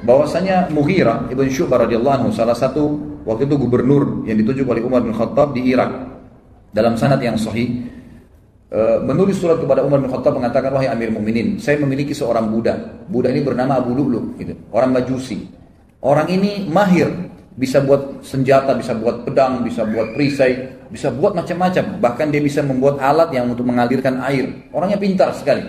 bahwasanya Mughirah ibn Syu'bah radhiyallahu anhu, salah satu waktu itu gubernur yang ditunjuk oleh Umar bin Khattab di Irak, dalam sanad yang sahih, menulis surat kepada Umar bin Khattab mengatakan, wahai Amir Mukminin, saya memiliki seorang budak. Budak ini bernama Abu Lu'lu, gitu, orang Majusi. Orang ini mahir, bisa buat senjata, bisa buat pedang, bisa buat perisai, bisa buat macam-macam. Bahkan dia bisa membuat alat yang untuk mengalirkan air. Orangnya pintar sekali.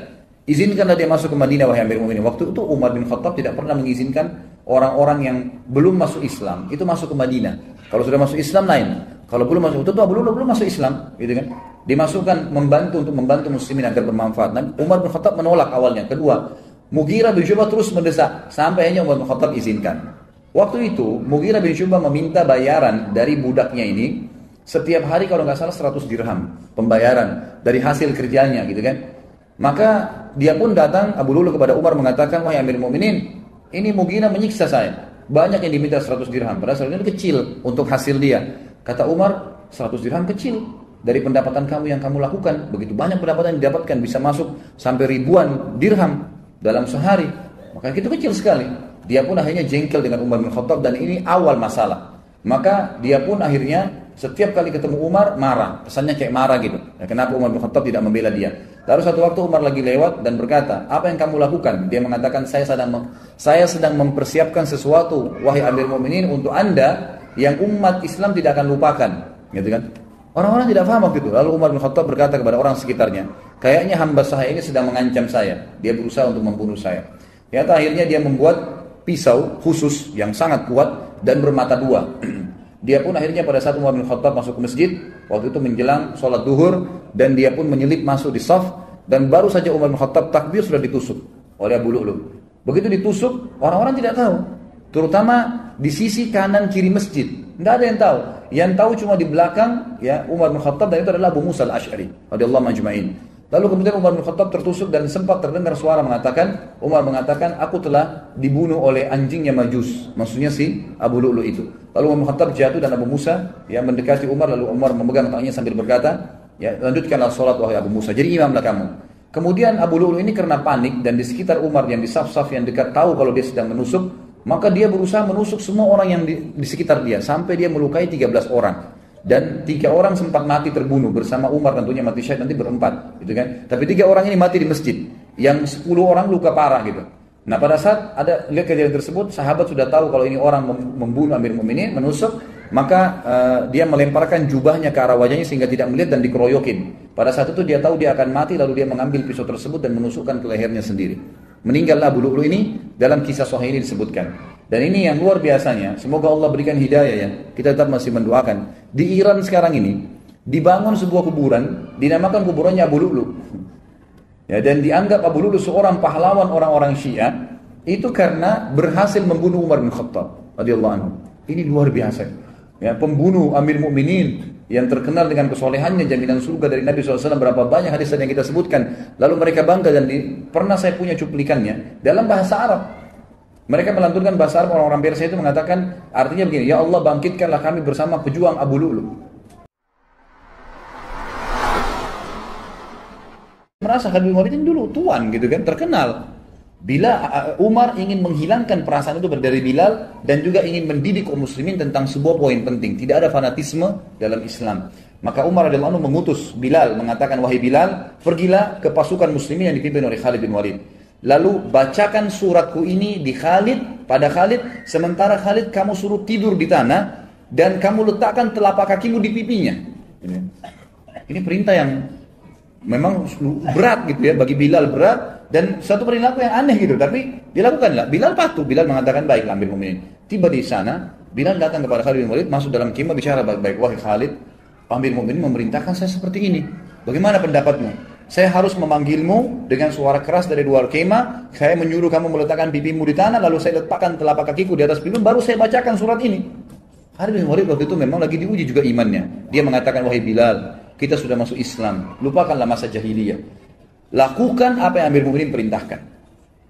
Izinkanlah dia masuk ke Madinah, wahai Amir Mukminin. Waktu itu Umar bin Khattab tidak pernah mengizinkan orang-orang yang belum masuk Islam itu masuk ke Madinah. Kalau sudah masuk Islam lain. Kalau belum masuk, itu Abu Lu'lu belum masuk Islam, gitu kan? Dimasukkan untuk membantu muslimin agar bermanfaat. Dan Umar bin Khattab menolak awalnya. Kedua, Mughirah bin Syu'bah terus mendesak sampai akhirnya Umar bin Khattab izinkan. Waktu itu Mughirah bin Syu'bah meminta bayaran dari budaknya ini setiap hari kalau nggak salah 100 dirham pembayaran dari hasil kerjanya, gitu kan? Maka dia pun datang Abu Lu'lu kepada Umar mengatakan, wahai Amir Mukminin, ini Mughirah menyiksa saya. Banyak yang diminta 100 dirham, padahal 100 dirham kecil untuk hasil dia. Kata Umar, 100 dirham kecil dari pendapatan kamu yang kamu lakukan. Begitu banyak pendapatan yang didapatkan, bisa masuk sampai ribuan dirham dalam sehari. Maka itu kecil sekali. Dia pun akhirnya jengkel dengan Umar bin Khattab, dan ini awal masalah. Maka dia pun akhirnya setiap kali ketemu Umar marah, pesannya kayak marah gitu. Ya, kenapa Umar bin Khattab tidak membela dia? Lalu satu waktu Umar lagi lewat dan berkata, apa yang kamu lakukan? Dia mengatakan, saya sedang mempersiapkan sesuatu, wahai Amir Mukminin, untuk Anda yang umat Islam tidak akan lupakan, gitu kan? Orang-orang tidak paham waktu itu. Lalu Umar bin Khattab berkata kepada orang sekitarnya, kayaknya hamba saya ini sedang mengancam saya. Dia berusaha untuk membunuh saya. Ternyata akhirnya dia membuat pisau khusus yang sangat kuat dan bermata dua. Dia pun akhirnya pada saat Umar bin Khattab masuk ke masjid, waktu itu menjelang sholat duhur, dan dia pun menyelip masuk di saf, dan baru saja Umar bin Khattab takbir sudah ditusuk oleh Abu Lu'lu. Begitu ditusuk, orang-orang tidak tahu, terutama di sisi kanan kiri masjid, tidak ada yang tahu. Yang tahu cuma di belakang ya Umar bin Khattab, dan itu adalah Abu Musa al-Ash'ari radhiyallahu majma'in. Lalu kemudian Umar bin Khattab tertusuk, dan sempat terdengar suara mengatakan, Umar mengatakan, aku telah dibunuh oleh anjingnya Majus, maksudnya si Abu Lu'lu itu. Lalu Umar bin Khattab jatuh, dan Abu Musa yang mendekati Umar, lalu Umar memegang tangannya sambil berkata, ya lanjutkanlah sholat wahai Abu Musa, jadi imamlah kamu. Kemudian Abu Lu'lu ini karena panik, dan di sekitar Umar yang di saf-saf yang dekat tahu kalau dia sedang menusuk, maka dia berusaha menusuk semua orang yang di sekitar dia, sampai dia melukai 13 orang. Dan 3 orang sempat mati terbunuh bersama Umar, tentunya mati syahid nanti berempat, gitu kan? Tapi 3 orang ini mati di masjid, yang 10 orang luka parah gitu. Nah pada saat ada lihat kejadian tersebut, sahabat sudah tahu kalau ini orang membunuh Amir Mukminin, menusuk, maka dia melemparkan jubahnya ke arah wajahnya sehingga tidak melihat dan dikeroyokin. Pada saat itu dia tahu dia akan mati, lalu dia mengambil pisau tersebut dan menusukkan ke lehernya sendiri. Meninggallah Abu Lu'lu ini, dalam kisah sahih ini disebutkan. Dan ini yang luar biasanya, semoga Allah berikan hidayah ya. Kita tetap masih mendoakan. Di Iran sekarang ini dibangun sebuah kuburan, dinamakan kuburannya Abu Lu'lu. Ya, dan dianggap Abu Lu'lu seorang pahlawan orang-orang Syiah itu karena berhasil membunuh Umar bin Khattab radhiyallahu anhu. Ini luar biasa. Ya, pembunuh Amir Mukminin yang terkenal dengan kesolehannya, jaminan surga dari Nabi SAW, berapa banyak hadis yang kita sebutkan. Lalu mereka bangga, dan pernah saya punya cuplikannya dalam bahasa Arab. Mereka melantunkan bahasa Arab, orang-orang Persia itu mengatakan, artinya begini, ya Allah bangkitkanlah kami bersama pejuang Abu Lu'lu. Merasa Khalid bin Walid ini dulu tuan gitu kan, terkenal. Bila Umar ingin menghilangkan perasaan itu dari Bilal, dan juga ingin mendidik kaum muslimin tentang sebuah poin penting, tidak ada fanatisme dalam Islam. Maka Umar radhiyallahu anhu mengutus Bilal, mengatakan, wahai Bilal, pergilah ke pasukan muslimin yang dipimpin oleh Khalid bin Walid. Lalu bacakan suratku ini di Khalid, pada Khalid, sementara Khalid kamu suruh tidur di tanah, dan kamu letakkan telapak kakimu di pipinya. Ini perintah yang memang berat gitu ya, bagi Bilal berat, dan satu perilaku yang aneh gitu, tapi dilakukanlah. Bilal patuh, Bilal mengatakan baiklah Amir Mukminin. Tiba di sana, Bilal datang kepada Khalid bin Walid, masuk dalam kemah, bicara baik-baik, wahai Khalid, Amir Mukminin memerintahkan saya seperti ini. Bagaimana pendapatmu? Saya harus memanggilmu dengan suara keras dari luar kemah, saya menyuruh kamu meletakkan pipimu di tanah, lalu saya letakkan telapak kakiku di atas pipimu, baru saya bacakan surat ini. Khalid bin Walid waktu itu memang lagi diuji juga imannya. Dia mengatakan, wahai Bilal, kita sudah masuk Islam, lupakanlah masa jahiliyah. Lakukan apa yang Amir Mukminin perintahkan.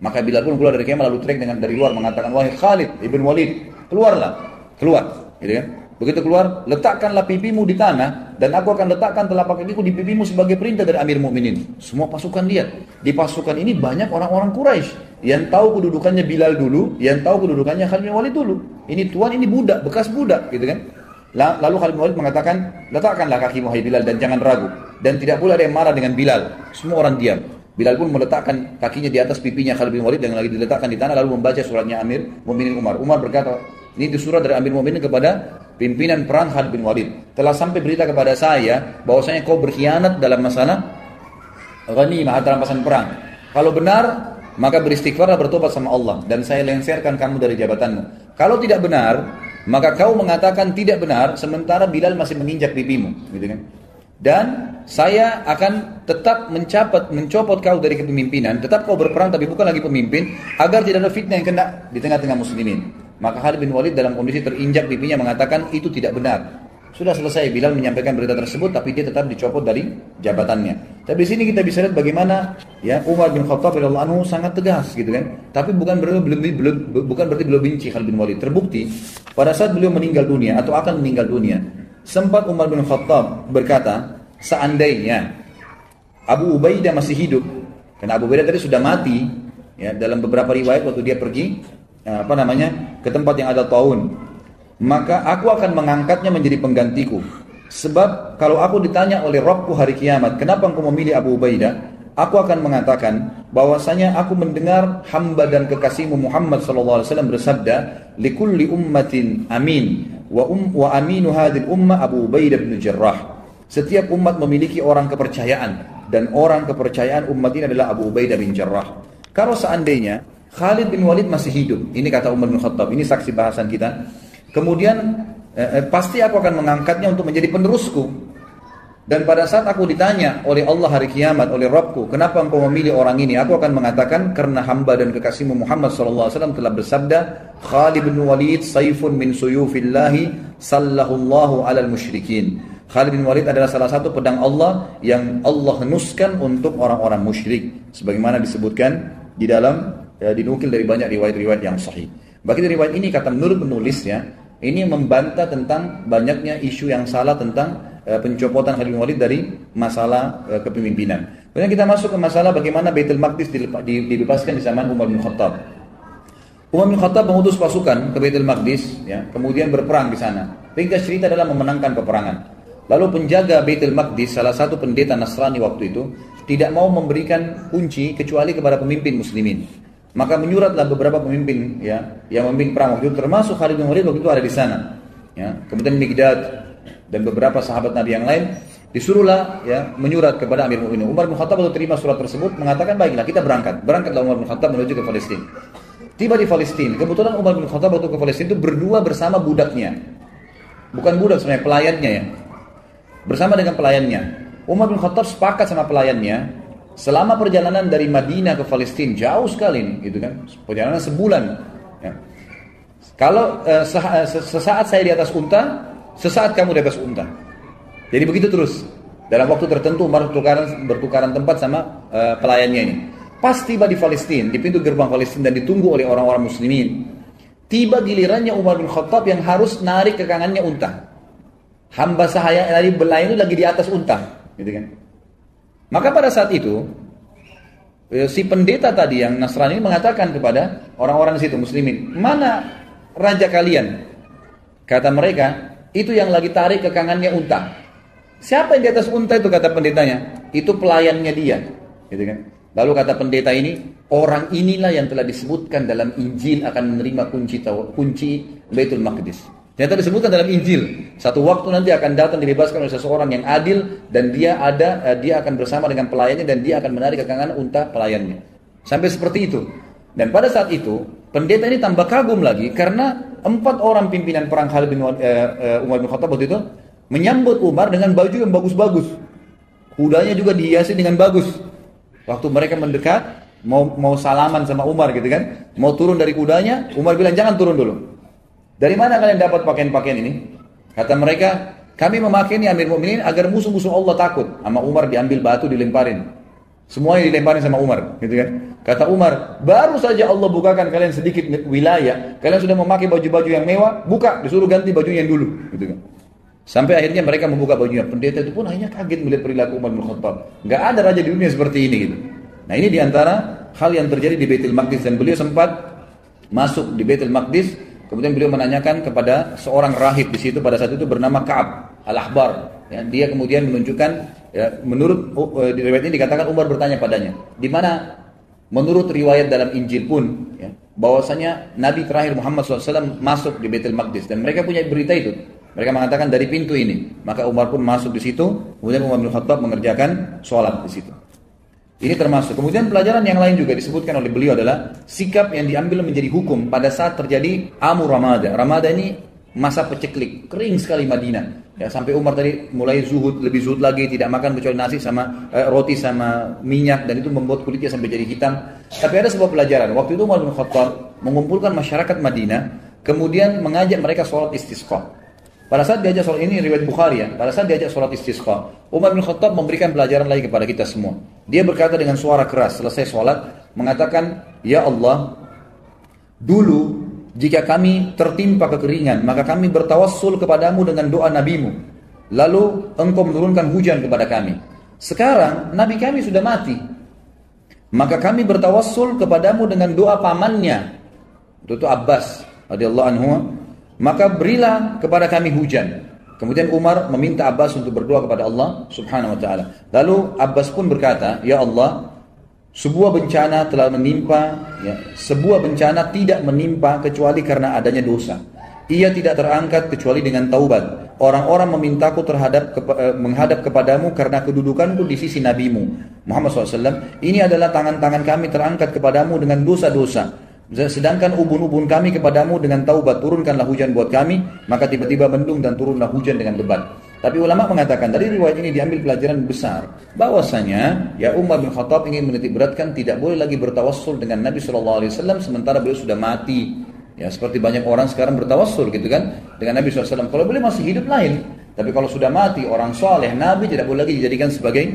Maka Bilal pun keluar dari kemah, lalu teriak dari luar mengatakan, wahai Khalid ibn Walid, keluarlah, keluar, gitu kan? Begitu keluar, letakkanlah pipimu di tanah dan aku akan letakkan telapak kakiku di pipimu sebagai perintah dari Amir Mukminin. Semua pasukan lihat. Di pasukan ini banyak orang-orang Quraisy yang tahu kedudukannya Bilal dulu, yang tahu kedudukannya Khalid bin Walid dulu. Ini tuan, ini budak, bekas budak, gitu kan? Lalu Khalid bin Walid mengatakan, letakkanlah kakimu hai Bilal dan jangan ragu. Dan tidak pula ada yang marah dengan Bilal. Semua orang diam. Bilal pun meletakkan kakinya di atas pipinya Khalid bin Walid yang lagi diletakkan di tanah, lalu membaca suratnya Amir Mukminin Umar. Umar berkata, ini surat dari Amir Mukminin kepada pimpinan perang Khalid bin Walid. Telah sampai berita kepada saya bahwasanya kau berkhianat dalam masalah ghanimah atau dalam masalah perang. Kalau benar, maka beristighfarlah, bertobat sama Allah dan saya lengserkan kamu dari jabatanmu. Kalau tidak benar, maka kau mengatakan tidak benar sementara Bilal masih menginjak pipimu, gitu kan? Dan saya akan tetap mencopot kau dari kepemimpinan, tetap kau berperang tapi bukan lagi pemimpin, agar tidak ada fitnah yang kena di tengah-tengah muslimin. Maka Khalid bin Walid dalam kondisi terinjak pipinya mengatakan itu tidak benar. Sudah selesai, Bilal menyampaikan berita tersebut, tapi dia tetap dicopot dari jabatannya. Tapi di sini kita bisa lihat bagaimana ya Umar bin Khattab radhiyallahu anhu sangat tegas, gitu kan? Tapi bukan berarti beliau benci Khalid bin Walid. Terbukti pada saat beliau meninggal dunia atau akan meninggal dunia, sempat Umar bin Khattab berkata, seandainya Abu Ubaidah masih hidup, karena Abu Ubaidah tadi sudah mati, ya dalam beberapa riwayat waktu dia pergi ke tempat yang ada taun, maka aku akan mengangkatnya menjadi penggantiku. Sebab kalau aku ditanya oleh Rabbku hari kiamat, kenapa engkau memilih Abu Ubaidah? Aku akan mengatakan bahwasanya aku mendengar hamba dan kekasihmu Muhammad sallallahu alaihi wasallam bersabda, likulli ummatin amin wa aminu hadhil ummah Abu Ubaidah bin Jarrah. Setiap umat memiliki orang kepercayaan dan orang kepercayaan umat ini adalah Abu Ubaidah bin Jarrah. Kalau seandainya Khalid bin Walid masih hidup, ini kata Umar bin Khattab, ini saksi bahasan kita. Kemudian pasti aku akan mengangkatnya untuk menjadi penerusku. Dan pada saat aku ditanya oleh Allah hari kiamat, oleh Rabbku, kenapa engkau memilih orang ini? Aku akan mengatakan karena hamba dan kekasihmu Muhammad SAW telah bersabda, Khalid bin Walid sayfun min suyufillahi sallallahu alal musyrikin. Khalid bin Walid adalah salah satu pedang Allah yang Allah henuskan untuk orang-orang musyrik. Sebagaimana disebutkan di dalam dinukil dari banyak riwayat-riwayat yang sahih. Bagi riwayat ini kata menurut penulisnya, ini membantah tentang banyaknya isu yang salah tentang pencopotan Khalid bin Walid dari masalah kepemimpinan. Kemudian kita masuk ke masalah bagaimana Baitul Maqdis dibebaskan di zaman Umar bin Khattab. Umar bin Khattab mengutus pasukan ke Baitul Maqdis, ya, kemudian berperang di sana. Ringkas cerita adalah memenangkan peperangan. Lalu penjaga Baitul Maqdis, salah satu pendeta Nasrani waktu itu, tidak mau memberikan kunci kecuali kepada pemimpin muslimin. Maka menyuratlah beberapa pemimpin, ya, yang memimpin perang waktu itu, termasuk Khalid bin Walid waktu itu ada di sana. Ya, kemudian Miqdad dan beberapa sahabat Nabi yang lain disuruhlah, ya, menyurat kepada Amir Mukminin. Umar bin Khattab waktu terima surat tersebut mengatakan baiklah kita berangkat. Berangkatlah Umar bin Khattab menuju ke Palestina. Tiba di Palestina. Kebetulan Umar bin Khattab waktu ke Palestina itu berdua bersama budaknya. Bukan budak sebenarnya, pelayannya, ya. Bersama dengan pelayannya. Umar bin Khattab sepakat sama pelayannya selama perjalanan dari Madinah ke Palestina, jauh sekali nih, gitu kan? Perjalanan sebulan. Ya. Kalau sesaat saya di atas unta, sesaat kamu di atas unta. Jadi begitu terus. Dalam waktu tertentu Umar bertukaran tempat sama pelayannya ini. Pas tiba di Palestina, di pintu gerbang Palestina dan ditunggu oleh orang-orang muslimin. Tiba gilirannya Umar bin Khattab yang harus narik ke kanannya unta. Hamba sahaya dari belayan itu lagi di atas unta, gitu kan? Maka pada saat itu si pendeta tadi yang Nasrani mengatakan kepada orang-orang di situ muslimin, mana raja kalian? Kata mereka, itu yang lagi tarik ke kanannya unta. Siapa yang di atas unta itu? Kata pendetanya, itu pelayannya dia, gitu kan? Lalu kata pendeta ini, orang inilah yang telah disebutkan dalam Injil akan menerima kunci Baitul Maqdis. Ternyata disebutkan dalam Injil, satu waktu nanti akan datang dibebaskan oleh seseorang yang adil dan dia akan bersama dengan pelayannya dan dia akan menarik ke kanan unta pelayannya. Sampai seperti itu. Dan pada saat itu, pendeta ini tambah kagum lagi karena 4 orang pimpinan perang Khalid bin Umar bin Khattab waktu itu menyambut Umar dengan baju yang bagus-bagus. Kudanya juga dihiasi dengan bagus. Waktu mereka mendekat, mau salaman sama Umar gitu kan, mau turun dari kudanya, Umar bilang jangan turun dulu. Dari mana kalian dapat pakaian-pakaian ini? Kata mereka, kami memakai ini Amir Mukminin agar musuh-musuh Allah takut. Sama Umar diambil batu dilemparin. Semuanya dilemparin sama Umar, gitu kan? Kata Umar, baru saja Allah bukakan kalian sedikit wilayah, kalian sudah memakai baju-baju yang mewah, buka, disuruh ganti baju yang dulu, gitu kan? Sampai akhirnya mereka membuka bajunya. Pendeta itu pun akhirnya kaget melihat perilaku Umar bin Khattab. Gak ada raja di dunia seperti ini, gitu. Nah, ini diantara hal yang terjadi di Baitul Maqdis, dan beliau sempat masuk di Baitul Maqdis. Kemudian beliau menanyakan kepada seorang rahib di situ pada saat itu bernama Ka'ab al-Ahbar. Ya, dia kemudian menunjukkan, ya, menurut di riwayat ini dikatakan Umar bertanya padanya, di mana menurut riwayat dalam Injil pun, ya, bahwasanya Nabi terakhir Muhammad SAW masuk di Baitul Maqdis, dan mereka punya berita itu. Mereka mengatakan dari pintu ini. Maka Umar pun masuk di situ. Kemudian Umar bin Khattab mengerjakan sholat di situ. Ini termasuk. Kemudian pelajaran yang lain juga disebutkan oleh beliau adalah sikap yang diambil menjadi hukum pada saat terjadi Amu Ramada. Ramada ini masa peceklik, kering sekali Madinah. Ya, sampai Umar tadi mulai zuhud, lebih zuhud lagi, tidak makan kecuali nasi sama roti sama minyak, dan itu membuat kulitnya sampai jadi hitam. Tapi ada sebuah pelajaran. Waktu itu Umar bin Khattab mengumpulkan masyarakat Madinah, kemudian mengajak mereka sholat istisqa. Pada saat diajak sholat, ini riwayat Bukhari, ya, pada saat diajak sholat istisqa, Umar bin Khattab memberikan pelajaran lagi kepada kita semua. Dia berkata dengan suara keras selesai sholat, mengatakan, ya Allah, dulu jika kami tertimpa kekeringan, maka kami bertawassul kepadamu dengan doa nabimu, lalu engkau menurunkan hujan kepada kami. Sekarang nabi kami sudah mati, maka kami bertawassul kepadamu dengan doa pamannya, itu Abbas radhiyallahu anhu, maka berilah kepada kami hujan. Kemudian Umar meminta Abbas untuk berdoa kepada Allah subhanahu wa ta'ala. Lalu Abbas pun berkata, ya Allah, sebuah bencana telah menimpa, ya, sebuah bencana tidak menimpa kecuali karena adanya dosa. Ia tidak terangkat kecuali dengan taubat. Orang-orang memintaku menghadap kepadamu karena kedudukanku di sisi nabimu Muhammad SAW. Ini adalah tangan-tangan kami terangkat kepadamu dengan dosa-dosa. Sedangkan ubun-ubun kami kepadamu dengan taubat, turunkanlah hujan buat kami. Maka tiba-tiba mendung dan turunlah hujan dengan lebat. Tapi ulama mengatakan dari riwayat ini diambil pelajaran besar, bahwasanya ya Umar bin Khattab ingin menitik beratkan tidak boleh lagi bertawassul dengan Nabi SAW sementara beliau sudah mati. Ya, seperti banyak orang sekarang bertawassul gitu kan dengan Nabi SAW. Kalau beliau masih hidup lain, tapi kalau sudah mati orang soleh, Nabi tidak boleh lagi dijadikan sebagai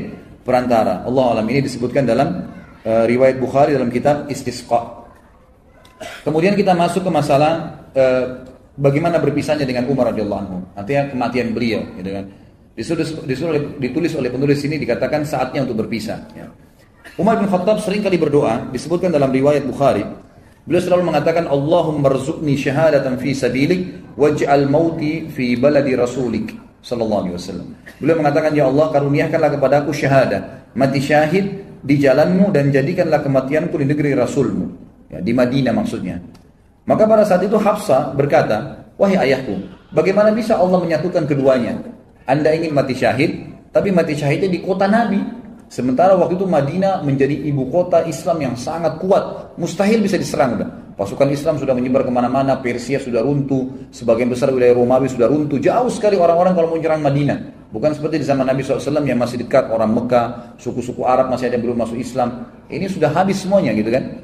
perantara. Allah alam, ini disebutkan dalam riwayat Bukhari dalam kitab Istisqa. Kemudian kita masuk ke masalah bagaimana berpisahnya dengan Umar radhiyallahu anhu. Artinya kematian beliau, gitu kan. Ditulis oleh penulis ini dikatakan saatnya untuk berpisah. Ya. Umar bin Khattab sering kali berdoa, disebutkan dalam riwayat Bukhari. Beliau selalu mengatakan, Allahumma rzuqni syahadatan fi sabilik waj'al mauti fi baladi rasulik sallallahu alaihi wasallam. Beliau mengatakan, ya Allah, karuniakanlah kepadaku syahadah, mati syahid di jalanmu, dan jadikanlah kematianku di negeri Rasulmu, ya, di Madinah maksudnya. Maka pada saat itu Hafsah berkata, wahai ayahku, bagaimana bisa Allah menyatukan keduanya? Anda ingin mati syahid, tapi mati syahidnya di kota Nabi. Sementara waktu itu Madinah menjadi ibu kota Islam yang sangat kuat, mustahil bisa diserang. Pasukan Islam sudah menyebar kemana-mana, Persia sudah runtuh, sebagian besar wilayah Romawi sudah runtuh, jauh sekali orang-orang kalau mau menyerang Madinah. Bukan seperti di zaman Nabi SAW yang masih dekat, orang Mekah, suku-suku Arab masih ada yang belum masuk Islam. Ini sudah habis semuanya gitu kan.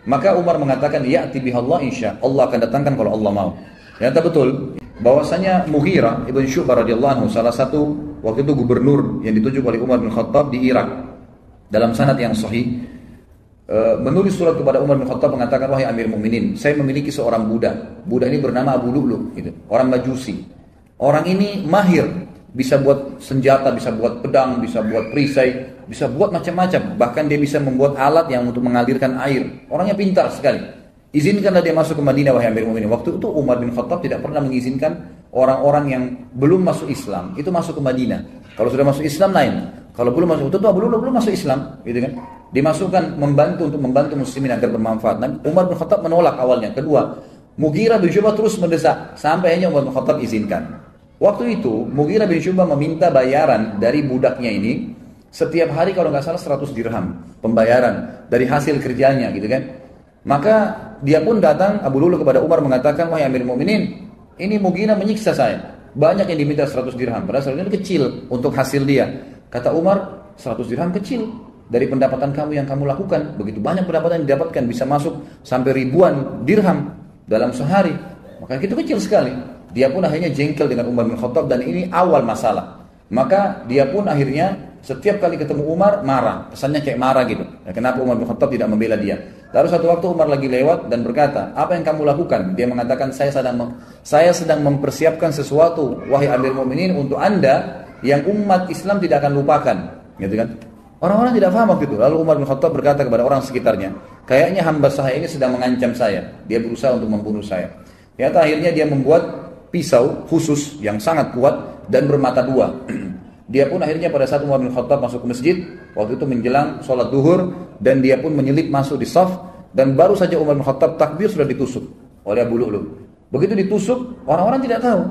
Maka Umar mengatakan, ya'ti bihallah insya Allah akan datangkan kalau Allah mau. Ternyata betul bahwasanya Mughirah ibn Syu'bah radhiyallahu anhu, salah satu waktu itu gubernur yang ditunjuk oleh Umar bin Khattab di Irak, dalam sanad yang sahih, menulis surat kepada Umar bin Khattab mengatakan, wahai Amir Mukminin, saya memiliki seorang budak. Budak ini bernama Abu Lu'lu, gitu, orang Majusi. Orang ini mahir, bisa buat senjata, bisa buat pedang, bisa buat perisai, bisa buat macam-macam. Bahkan dia bisa membuat alat yang untuk mengalirkan air. Orangnya pintar sekali. Izinkanlah dia masuk ke Madinah, wahai Amir Mu'minin. Waktu itu Umar bin Khattab tidak pernah mengizinkan orang-orang yang belum masuk Islam itu masuk ke Madinah. Kalau sudah masuk Islam lain. Kalau belum masuk, itu Abu Lu'lu belum masuk Islam, gitu kan? Dimasukkan untuk membantu muslimin agar bermanfaat. Dan Umar bin Khattab menolak awalnya. Kedua, Mughirah bin Syu'bah terus mendesak sampai akhirnya Umar bin Khattab izinkan. Waktu itu Mughirah bin Syu'bah meminta bayaran dari budaknya ini setiap hari kalau nggak salah 100 dirham pembayaran dari hasil kerjanya, gitu kan? Maka dia pun datang Abu Lu'lu kepada Umar mengatakan, wahai Amir Mu'minin, ini Mughirah menyiksa saya. Banyak yang diminta 100 dirham, padahal 100 dirham kecil untuk hasil dia. Kata Umar, 100 dirham kecil dari pendapatan kamu yang kamu lakukan. Begitu banyak pendapatan yang didapatkan, bisa masuk sampai ribuan dirham dalam sehari. Maka itu kecil sekali. Dia pun akhirnya jengkel dengan Umar bin Khattab, dan ini awal masalah. Maka dia pun akhirnya Setiap kali ketemu Umar, marah. Kesannya kayak marah gitu. Ya, kenapa Umar bin Khattab tidak membela dia? Lalu satu waktu Umar lagi lewat dan berkata, apa yang kamu lakukan? Dia mengatakan, saya sedang mempersiapkan sesuatu, wahai Amir Mu'minin, untuk anda yang umat Islam tidak akan lupakan. Gitu kan? Orang-orang tidak paham waktu itu. Lalu Umar bin Khattab berkata kepada orang sekitarnya, kayaknya hamba saya ini sedang mengancam saya. Dia berusaha untuk membunuh saya. Ternyata akhirnya dia membuat pisau khusus yang sangat kuat dan bermata dua. Dia pun akhirnya pada saat Umar bin Khattab masuk ke masjid, waktu itu menjelang sholat duhur, dan dia pun menyelip masuk di saf, dan baru saja Umar bin Khattab takbir sudah ditusuk oleh Abu Lu'lu'. Begitu ditusuk, orang-orang tidak tahu,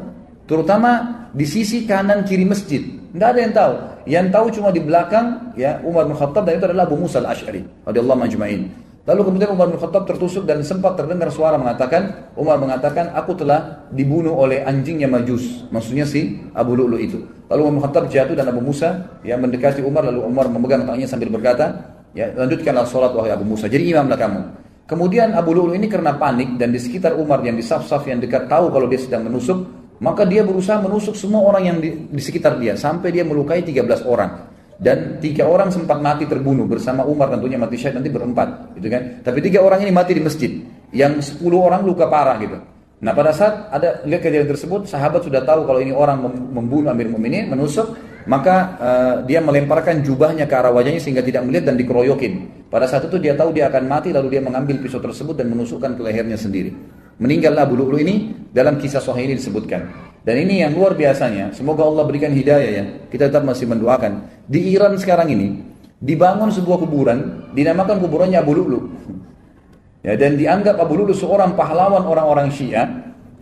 terutama di sisi kanan kiri masjid, tidak ada yang tahu. Yang tahu cuma di belakang ya Umar bin Khattab, dan itu adalah Abu Musa al-Ash'ari radhiyallahu majma'in. Lalu kemudian Umar bin Khattab tertusuk dan sempat terdengar suara mengatakan, Umar mengatakan, aku telah dibunuh oleh anjingnya Majus. Maksudnya si Abu Lu'lu' itu. Lalu Umar bin Khattab jatuh dan Abu Musa yang mendekati Umar, lalu Umar memegang tangannya sambil berkata, ya lanjutkanlah sholat wahai Abu Musa, jadi imamlah kamu. Kemudian Abu Lu'lu' ini karena panik dan di sekitar Umar yang di saf-saf yang dekat tahu kalau dia sedang menusuk, maka dia berusaha menusuk semua orang yang di sekitar dia sampai dia melukai 13 orang. Dan 3 orang sempat mati terbunuh bersama Umar, tentunya mati syahid nanti berempat, gitu kan? Tapi 3 orang ini mati di masjid, yang 10 orang luka parah gitu. Nah pada saat ada lihat kejadian tersebut, sahabat sudah tahu kalau ini orang membunuh Amir Mu'minin, menusuk, maka dia melemparkan jubahnya ke arah wajahnya sehingga tidak melihat dan dikeroyokin. Pada saat itu dia tahu dia akan mati, lalu dia mengambil pisau tersebut dan menusukkan ke lehernya sendiri. Meninggallah Abu Lu'lu' ini dalam kisah sahih ini disebutkan. Dan ini yang luar biasanya, semoga Allah berikan hidayah ya. Kita tetap masih mendoakan. Di Iran sekarang ini dibangun sebuah kuburan, dinamakan kuburannya Abu Lu'lu'. Ya, dan dianggap Abu Lu'lu' seorang pahlawan orang-orang Syiah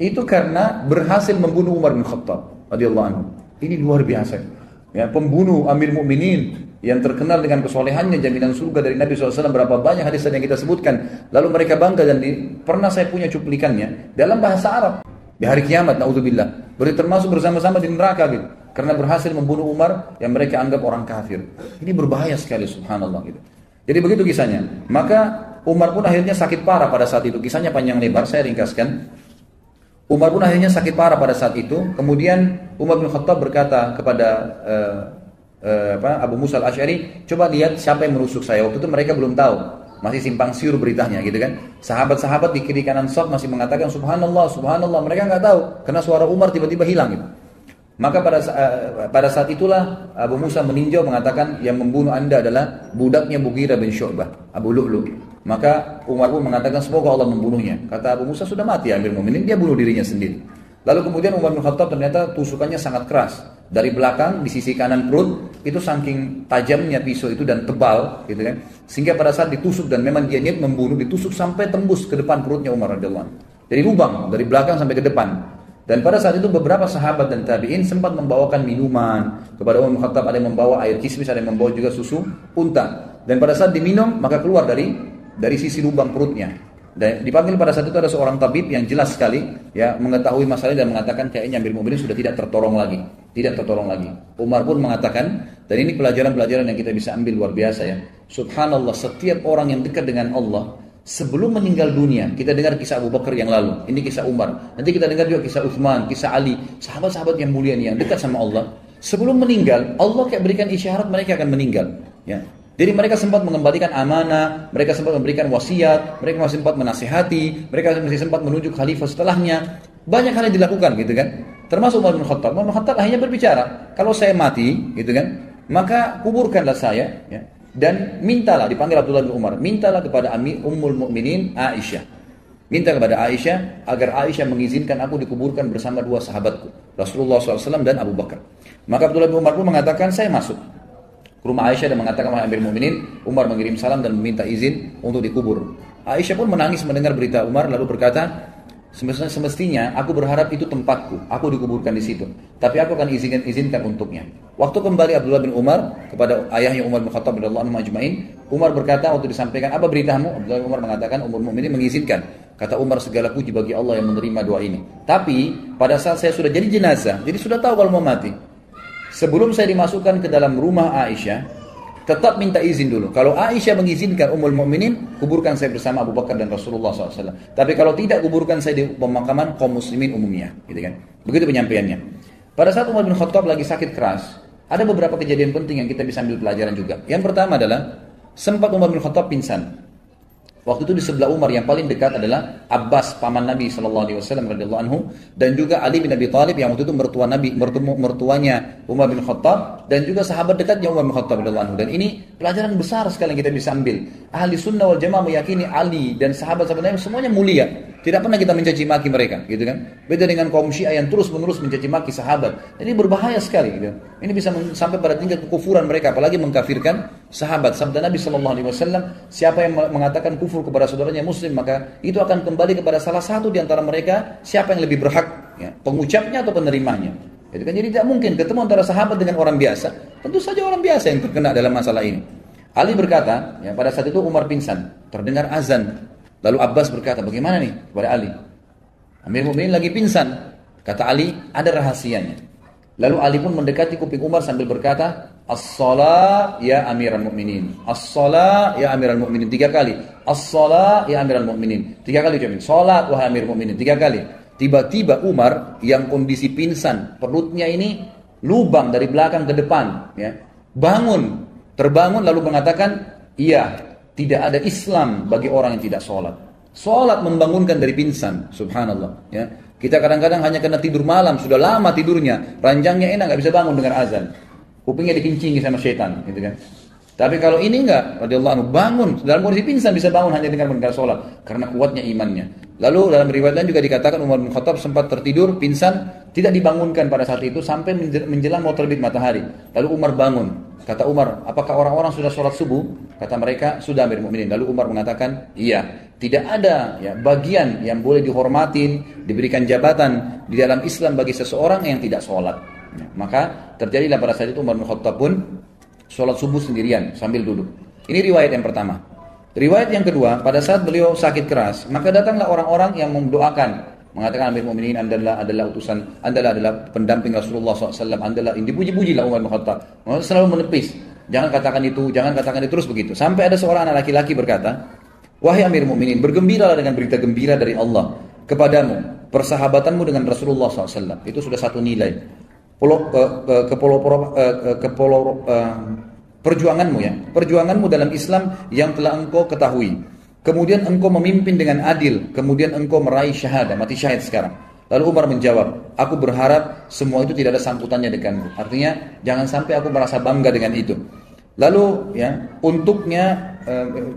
itu karena berhasil membunuh Umar bin Khattab radhiyallahu anhu. Ini luar biasa. Ya, pembunuh Amir Mu'minin yang terkenal dengan kesolehannya, jaminan surga dari Nabi SAW, berapa banyak hadis yang kita sebutkan. Lalu mereka bangga dan pernah saya punya cuplikannya dalam bahasa Arab. Di hari kiamat, na'udzubillah, termasuk bersama-sama di neraka gitu, karena berhasil membunuh Umar yang mereka anggap orang kafir. Ini berbahaya sekali, subhanallah gitu. Jadi begitu kisahnya. Maka Umar pun akhirnya sakit parah pada saat itu. Kisahnya panjang lebar, saya ringkaskan. Umar pun akhirnya sakit parah pada saat itu. Kemudian Umar bin Khattab berkata kepada Abu Musa al-Ash'ari, coba lihat siapa yang menusuk saya. Waktu itu mereka belum tahu. Masih simpang siur beritanya gitu kan. Sahabat-sahabat di kiri kanan saf masih mengatakan subhanallah, subhanallah. Mereka nggak tahu karena suara Umar tiba-tiba hilang gitu. Maka pada saat itulah Abu Musa meninjau mengatakan yang membunuh anda adalah budaknya Mughirah bin Syu'bah, Abu Lu'lu'. Maka Umar pun mengatakan semoga Allah membunuhnya. Kata Abu Musa, sudah mati Amir Mu'minin, dia bunuh dirinya sendiri. Lalu kemudian Umar bin Khattab ternyata tusukannya sangat keras. Dari belakang di sisi kanan perut itu saking tajamnya pisau itu dan tebal gitu kan. Sehingga pada saat ditusuk dan memang dia niat membunuh, ditusuk sampai tembus ke depan perutnya Umar radhiyallahu anhu. Dari lubang dari belakang sampai ke depan. Dan pada saat itu beberapa sahabat dan tabi'in sempat membawakan minuman kepada Umar bin Khattab, ada yang membawa air kismis, ada yang membawa juga susu unta. Dan pada saat diminum maka keluar dari sisi lubang perutnya. Dan dipanggil pada saat itu ada seorang tabib yang jelas sekali ya mengetahui masalah dan mengatakan kayaknya Amir Mu'minin sudah tidak tertolong lagi. Umar pun mengatakan, dan ini pelajaran-pelajaran yang kita bisa ambil luar biasa ya. Subhanallah, setiap orang yang dekat dengan Allah sebelum meninggal dunia, kita dengar kisah Abu Bakar yang lalu, ini kisah Umar, nanti kita dengar juga kisah Utsman, kisah Ali, sahabat-sahabat yang mulia yang dekat sama Allah. Sebelum meninggal, Allah kayak berikan isyarat mereka akan meninggal ya. Jadi mereka sempat mengembalikan amanah, mereka sempat memberikan wasiat, mereka masih sempat menasihati, mereka masih sempat menunjuk khalifah setelahnya. Banyak hal yang dilakukan gitu kan. Termasuk Umar bin Khattab. Umar bin Khattab akhirnya berbicara, kalau saya mati gitu kan, maka kuburkanlah saya ya, dan mintalah, dipanggil Abdullah bin Umar, mintalah kepada Ummul Mukminin Aisyah. Minta kepada Aisyah agar Aisyah mengizinkan aku dikuburkan bersama 2 sahabatku, Rasulullah SAW dan Abu Bakar. Maka Abdullah bin Umar pun mengatakan, saya masuk ke rumah Aisyah dan mengatakan, wahai Amir Mu'minin, Umar mengirim salam dan meminta izin untuk dikubur. Aisyah pun menangis mendengar berita Umar, lalu berkata, semestinya aku berharap itu tempatku, aku dikuburkan di situ, tapi aku akan izinkan untuknya. Waktu kembali Abdullah bin Umar kepada ayahnya Umar bin Khattab radhiyallahu anhu ajma'in, Umar berkata waktu disampaikan, apa beritamu? Abdullah bin Umar mengatakan, Ummul Mukminin mengizinkan. Kata Umar, segala puji bagi Allah yang menerima doa ini. Tapi pada saat saya sudah jadi jenazah, jadi sudah tahu kalau mau mati, sebelum saya dimasukkan ke dalam rumah Aisyah, tetap minta izin dulu. Kalau Aisyah mengizinkan Ummul Mukminin, kuburkan saya bersama Abu Bakar dan Rasulullah SAW. Tapi kalau tidak, kuburkan saya di pemakaman kaum muslimin umumnya. Gitu kan? Begitu penyampaiannya. Pada saat Umar bin Khattab lagi sakit keras, Ada beberapa kejadian penting yang kita bisa ambil pelajaran juga. Yang pertama adalah sempat Umar bin Khattab pingsan. Waktu itu di sebelah Umar yang paling dekat adalah Abbas, paman Nabi SAW radhiyallahu anhu, dan juga Ali bin Abi Thalib yang waktu itu mertua Nabi, mertuanya Umar bin Khattab, dan juga sahabat dekatnya Umar bin Khattab radhiyallahu anhu. Dan ini pelajaran besar sekali yang kita bisa ambil. Ahli sunnah wal jamaah meyakini Ali dan sahabat-sahabat Nabi semuanya mulia. Tidak pernah kita mencaci maki mereka, gitu kan? Beda dengan kaum Syiah yang terus-menerus mencaci maki sahabat. Ini berbahaya sekali, gitu. Ini bisa sampai pada tingkat kekufuran mereka, apalagi mengkafirkan sahabat. Sabda Nabi SAW, siapa yang mengatakan kufur kepada saudaranya muslim, maka itu akan kembali kepada salah satu di antara mereka, siapa yang lebih berhak, ya, pengucapnya atau penerimanya. Gitu kan? Jadi tidak mungkin ketemu antara sahabat dengan orang biasa. Tentu saja orang biasa yang terkena dalam masalah ini. Ali berkata, ya, pada saat itu Umar pingsan, terdengar azan. Lalu Abbas berkata, bagaimana nih kepada Ali? Amir Mu'minin lagi pingsan. Kata Ali, ada rahasianya. Lalu Ali pun mendekati kuping Umar sambil berkata, As-salat ya Amiral Mu'minin. As-salat ya Amiral Mu'minin. 3 kali. As-salat ya Amiral Mu'minin. 3 kali ucapin. Salat wahai Amir Mu'minin. 3 kali. Tiba-tiba Umar yang kondisi pingsan, perutnya ini lubang dari belakang ke depan, ya, bangun, terbangun lalu mengatakan, iya, tidak ada Islam bagi orang yang tidak sholat. Sholat membangunkan dari pingsan, subhanallah. Ya. Kita kadang-kadang hanya kena tidur malam, sudah lama tidurnya, ranjangnya enak, nggak bisa bangun dengan azan. Kupingnya dikincingi sama setan, gitu kan. Tapi kalau ini enggak, radhiyallahu anhu, bangun dalam kondisi pingsan bisa bangun hanya dengan mendengar sholat karena kuatnya imannya. Lalu dalam riwayat lain juga dikatakan Umar bin Khattab sempat tertidur, pingsan, tidak dibangunkan pada saat itu sampai menjelang mau terbit matahari. Lalu Umar bangun. Kata Umar, apakah orang-orang sudah sholat subuh? Kata mereka, sudah Amir Mu'minin. Lalu Umar mengatakan, iya, tidak ada ya bagian yang boleh dihormatin, diberikan jabatan di dalam Islam bagi seseorang yang tidak sholat. Ya, maka terjadilah pada saat itu Umar bin Khattab pun sholat subuh sendirian sambil duduk. Ini riwayat yang pertama. Riwayat yang kedua, pada saat beliau sakit keras, maka datanglah orang-orang yang mendoakan. Mengatakan Amir Mu'minin adalah utusan, adalah pendamping Rasulullah SAW, ini dipuji-pujilah Umar bin Khattab. Selalu menepis, jangan katakan itu, terus begitu. Sampai ada seorang anak laki-laki berkata, wahai Amir Mu'minin, bergembiralah dengan berita gembira dari Allah kepadamu, persahabatanmu dengan Rasulullah SAW. Itu sudah satu nilai. Perjuanganmu ya, perjuanganmu dalam Islam yang telah engkau ketahui. Kemudian engkau memimpin dengan adil, kemudian engkau meraih syahadah, mati syahid sekarang. Lalu Umar menjawab, aku berharap semua itu tidak ada sangkutannya denganmu. Artinya jangan sampai aku merasa bangga dengan itu. Lalu ya, untuknya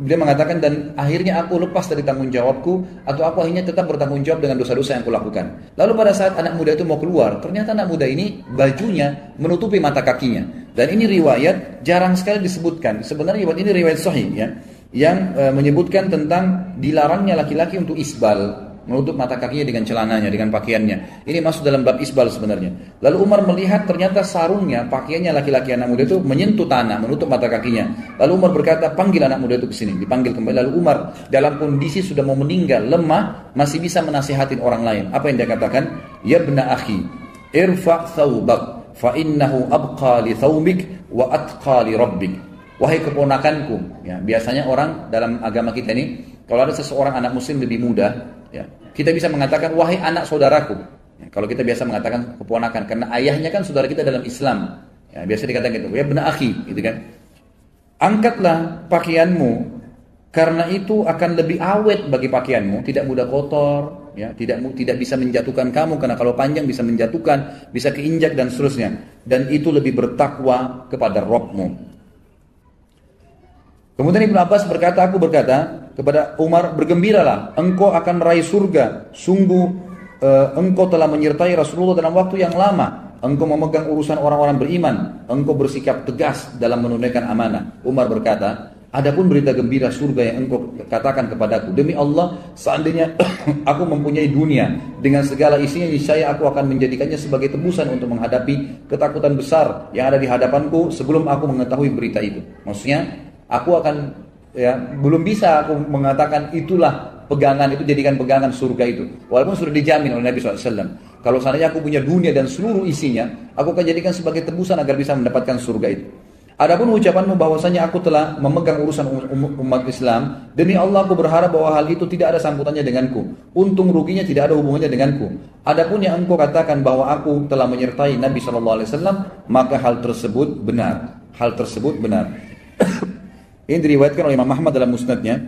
dia mengatakan, dan akhirnya aku lepas dari tanggung jawabku, atau aku akhirnya tetap bertanggung jawab dengan dosa-dosa yang kulakukan. Lalu pada saat anak muda itu mau keluar, ternyata anak muda ini bajunya menutupi mata kakinya. Dan ini riwayat jarang sekali disebutkan. Sebenarnya riwayat ini riwayat sahih ya, yang menyebutkan tentang dilarangnya laki-laki untuk isbal, menutup mata kakinya dengan celananya, dengan pakaiannya. Ini masuk dalam bab isbal sebenarnya. Lalu Umar melihat ternyata sarungnya, pakaiannya laki-laki anak muda itu menyentuh tanah, menutup mata kakinya. Lalu Umar berkata, panggil anak muda itu ke sini. Dipanggil kembali. Lalu Umar dalam kondisi sudah mau meninggal, lemah, masih bisa menasihatin orang lain. Apa yang dia katakan? Ya ibna akhi, irfa' thawbak, fa innahu abqa li thawbik wa atqa li rabbik. Wahai keponakanku, ya, biasanya orang dalam agama kita ini, kalau ada seseorang anak muslim lebih muda, ya, kita bisa mengatakan wahai anak saudaraku. Ya, kalau kita biasa mengatakan keponakan, karena ayahnya kan saudara kita dalam Islam. Ya, biasa dikatakan gitu, ya benar akhi, gitu kan. Angkatlah pakaianmu, karena itu akan lebih awet bagi pakaianmu, tidak mudah kotor, ya, tidak bisa menjatuhkan kamu, karena kalau panjang bisa menjatuhkan, bisa keinjak dan seterusnya. Dan itu lebih bertakwa kepada Rabbmu. Kemudian Ibnu Abbas berkata, aku berkata kepada Umar, bergembiralah, engkau akan meraih surga. Sungguh engkau telah menyertai Rasulullah dalam waktu yang lama. Engkau memegang urusan orang-orang beriman. Engkau bersikap tegas dalam menunaikan amanah. Umar berkata, adapun berita gembira surga yang engkau katakan kepadaku, demi Allah, seandainya aku mempunyai dunia dengan segala isinya, niscaya aku akan menjadikannya sebagai tebusan untuk menghadapi ketakutan besar yang ada di hadapanku sebelum aku mengetahui berita itu. Maksudnya, aku akan, ya, belum bisa aku mengatakan itulah pegangan, itu jadikan pegangan surga itu. Walaupun sudah dijamin oleh Nabi SAW. Kalau seandainya aku punya dunia dan seluruh isinya, aku akan jadikan sebagai tebusan agar bisa mendapatkan surga itu. Adapun ucapanmu bahwasanya aku telah memegang urusan umat Islam, demi Allah aku berharap bahwa hal itu tidak ada sambutannya denganku. Untung ruginya tidak ada hubungannya denganku. Adapun yang engkau katakan bahwa aku telah menyertai Nabi SAW, maka hal tersebut benar. Hal tersebut benar. Ini diriwayatkan oleh Imam Ahmad dalam musnadnya.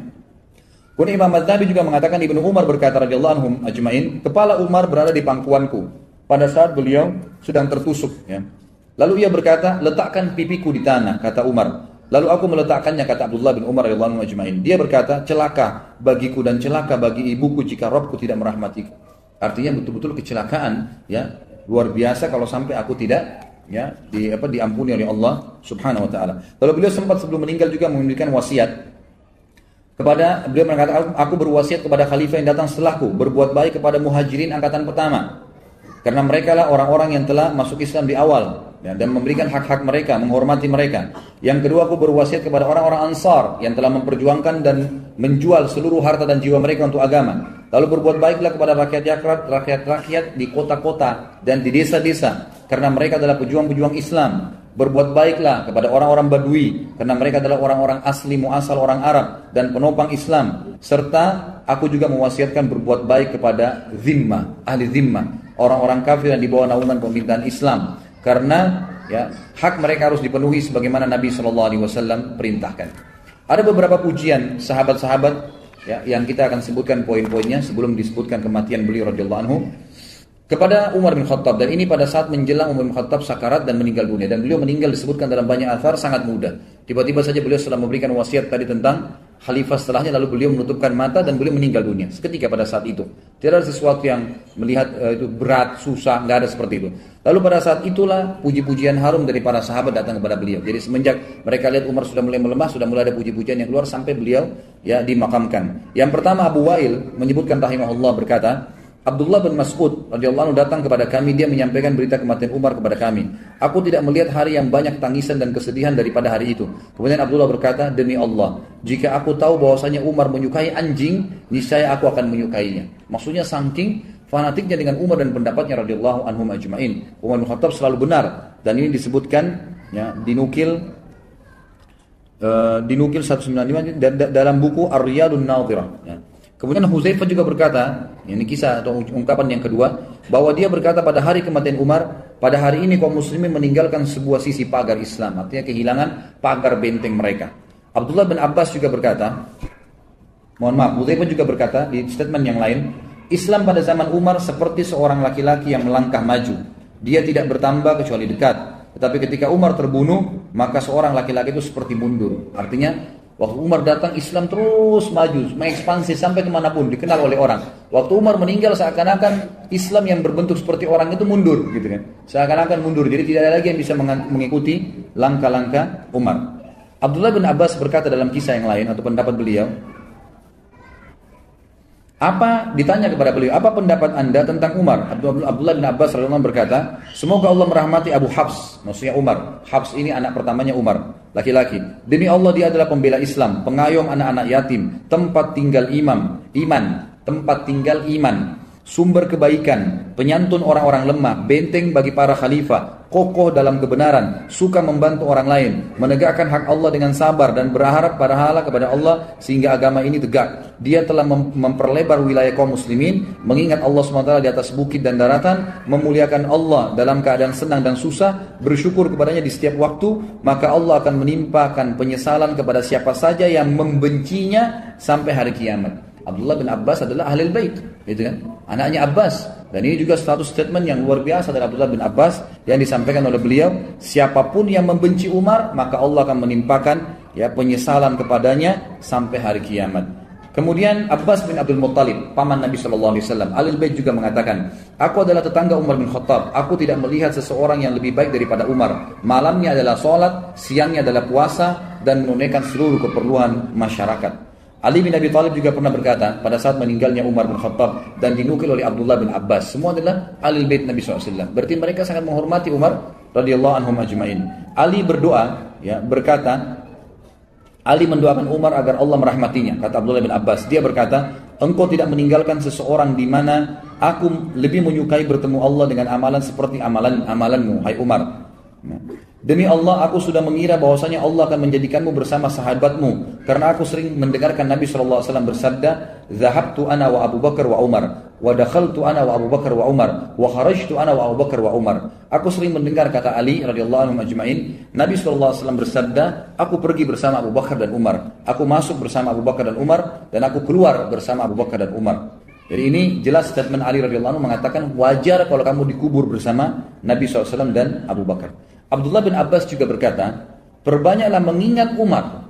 Kemudian Imam Al-Nabi juga mengatakan, Ibnu Umar berkata radhiyallahu anhum ajma'in, kepala Umar berada di pangkuanku pada saat beliau sedang tertusuk, ya. Lalu ia berkata, letakkan pipiku di tanah, kata Umar. Lalu aku meletakkannya, kata Abdullah bin Umar radhiyallahu anhu ajma'in. Dia berkata, celaka bagiku dan celaka bagi ibuku jika Rabbku tidak merahmatiku. Artinya betul-betul kecelakaan, ya, luar biasa kalau sampai aku tidak, ya, diampuni oleh Allah Subhanahu wa taala. Lalu beliau sempat sebelum meninggal juga memberikan wasiat kepada, beliau mengatakan, aku berwasiat kepada khalifah yang datang setelahku, berbuat baik kepada muhajirin angkatan pertama, karena mereka lah orang-orang yang telah masuk Islam di awal, ya, dan memberikan hak-hak mereka, menghormati mereka. Yang kedua, aku berwasiat kepada orang-orang Ansar yang telah memperjuangkan dan menjual seluruh harta dan jiwa mereka untuk agama. Lalu berbuat baiklah kepada rakyat-rakyat di kota-kota dan di desa-desa, karena mereka adalah pejuang-pejuang Islam. Berbuat baiklah kepada orang-orang Badui, karena mereka adalah orang-orang asli muasal orang Arab dan penopang Islam. Serta aku juga mewasiatkan berbuat baik kepada zimmah, ahli zimmah, orang-orang kafir yang di bawah naungan pemerintahan Islam, karena, ya, hak mereka harus dipenuhi sebagaimana Nabi SAW perintahkan. Ada beberapa pujian sahabat-sahabat, ya, yang kita akan sebutkan poin-poinnya sebelum disebutkan kematian beliau radhiyallahu anhu kepada Umar bin Khattab, dan ini pada saat menjelang Umar bin Khattab sakarat dan meninggal dunia, dan beliau meninggal disebutkan dalam banyak athar sangat muda. Tiba-tiba saja beliau setelah memberikan wasiat tadi tentang khalifah setelahnya, lalu beliau menutupkan mata dan beliau meninggal dunia seketika pada saat itu. Tidak ada sesuatu yang melihat itu berat, susah, nggak ada seperti itu. Lalu pada saat itulah puji-pujian harum dari para sahabat datang kepada beliau. Jadi semenjak mereka lihat Umar sudah mulai melemah, sudah mulai ada puji-pujian yang keluar sampai beliau, ya, dimakamkan. Yang pertama, Abu Wa'il menyebutkan rahimahullah berkata, Abdullah bin Mas'ud radhiyallahu anhu datang kepada kami, dia menyampaikan berita kematian Umar kepada kami. Aku tidak melihat hari yang banyak tangisan dan kesedihan daripada hari itu. Kemudian Abdullah berkata, demi Allah, jika aku tahu bahwasanya Umar menyukai anjing, niscaya aku akan menyukainya. Maksudnya saking fanatiknya dengan Umar dan pendapatnya radhiyallahu anhum ajma'in. Umar bin Khattab selalu benar, dan ini disebutkan, ya, dinukil 195 dalam buku Ar-Riyadun Nadhirah, ya. Kemudian Hudzaifah juga berkata, ini kisah atau ungkapan yang kedua, bahwa dia berkata pada hari kematian Umar, pada hari ini kaum muslimin meninggalkan sebuah sisi pagar Islam, artinya kehilangan pagar benteng mereka. Abdullah bin Abbas juga berkata, Hudzaifah juga berkata di statement yang lain, Islam pada zaman Umar seperti seorang laki-laki yang melangkah maju, dia tidak bertambah kecuali dekat. Tetapi ketika Umar terbunuh, maka seorang laki-laki itu seperti mundur. Artinya waktu Umar datang, Islam terus maju, mengekspansi sampai kemanapun, dikenal oleh orang. Waktu Umar meninggal, seakan-akan Islam yang berbentuk seperti orang itu mundur, gitu kan? Seakan-akan mundur, jadi tidak ada lagi yang bisa mengikuti langkah-langkah Umar. Abdullah bin Abbas berkata dalam kisah yang lain atau pendapat beliau, ditanya kepada beliau, apa pendapat anda tentang Umar? Abdullah bin Abbas radhiyallahu anhu berkata, semoga Allah merahmati Abu Hafs, maksudnya Umar. Hafs ini anak pertamanya Umar, laki-laki. Demi Allah dia adalah pembela Islam, pengayom anak-anak yatim, tempat tinggal iman, sumber kebaikan, penyantun orang-orang lemah, benteng bagi para khalifah, kokoh dalam kebenaran, suka membantu orang lain, menegakkan hak Allah dengan sabar dan berharap pahala kepada Allah sehingga agama ini tegak. Dia telah memperlebar wilayah kaum muslimin, mengingat Allah SWT di atas bukit dan daratan, memuliakan Allah dalam keadaan senang dan susah, bersyukur kepadanya di setiap waktu, maka Allah akan menimpakan penyesalan kepada siapa saja yang membencinya sampai hari kiamat. Abdullah bin Abbas adalah ahlul bait, gitu kan? Anaknya Abbas. Dan ini juga satu statement yang luar biasa dari Abdullah bin Abbas yang disampaikan oleh beliau, siapapun yang membenci Umar, maka Allah akan menimpakan, ya, penyesalan kepadanya sampai hari kiamat. Kemudian Abbas bin Abdul Muttalib, paman Nabi SAW, ahlul bait juga mengatakan, aku adalah tetangga Umar bin Khattab, aku tidak melihat seseorang yang lebih baik daripada Umar. Malamnya adalah sholat, siangnya adalah puasa, dan menunaikan seluruh keperluan masyarakat. Ali bin Abi Thalib juga pernah berkata pada saat meninggalnya Umar bin Khattab, dan dinukil oleh Abdullah bin Abbas, semua adalah ahlul bait Nabi SAW. Berarti mereka sangat menghormati Umar radhiyallahu anhum ajma'in. Ali berdoa, ya, berkata, Ali mendoakan Umar agar Allah merahmatinya. Kata Abdullah bin Abbas, dia berkata, engkau tidak meninggalkan seseorang di mana aku lebih menyukai bertemu Allah dengan amalan seperti amalanmu, hai Umar. Demi Allah, aku sudah mengira bahwasanya Allah akan menjadikanmu bersama sahabatmu, karena aku sering mendengarkan Nabi SAW bersabda, "Zahabtu ana wa Abu Bakar wa Umar, wa dakhaltu ana wa Abu Bakar wa Umar, wa kharajtu ana wa Abu Bakar wa Umar." Aku sering mendengar, kata Ali radhiyallahu anhu ajma'in, Nabi SAW bersabda, aku pergi bersama Abu Bakar dan Umar, aku masuk bersama Abu Bakar dan Umar, dan aku keluar bersama Abu Bakar dan Umar. Jadi ini jelas statement Ali radhiyallahu anhu mengatakan wajar kalau kamu dikubur bersama Nabi SAW dan Abu Bakar. Abdullah bin Abbas juga berkata, perbanyaklah mengingat Umar,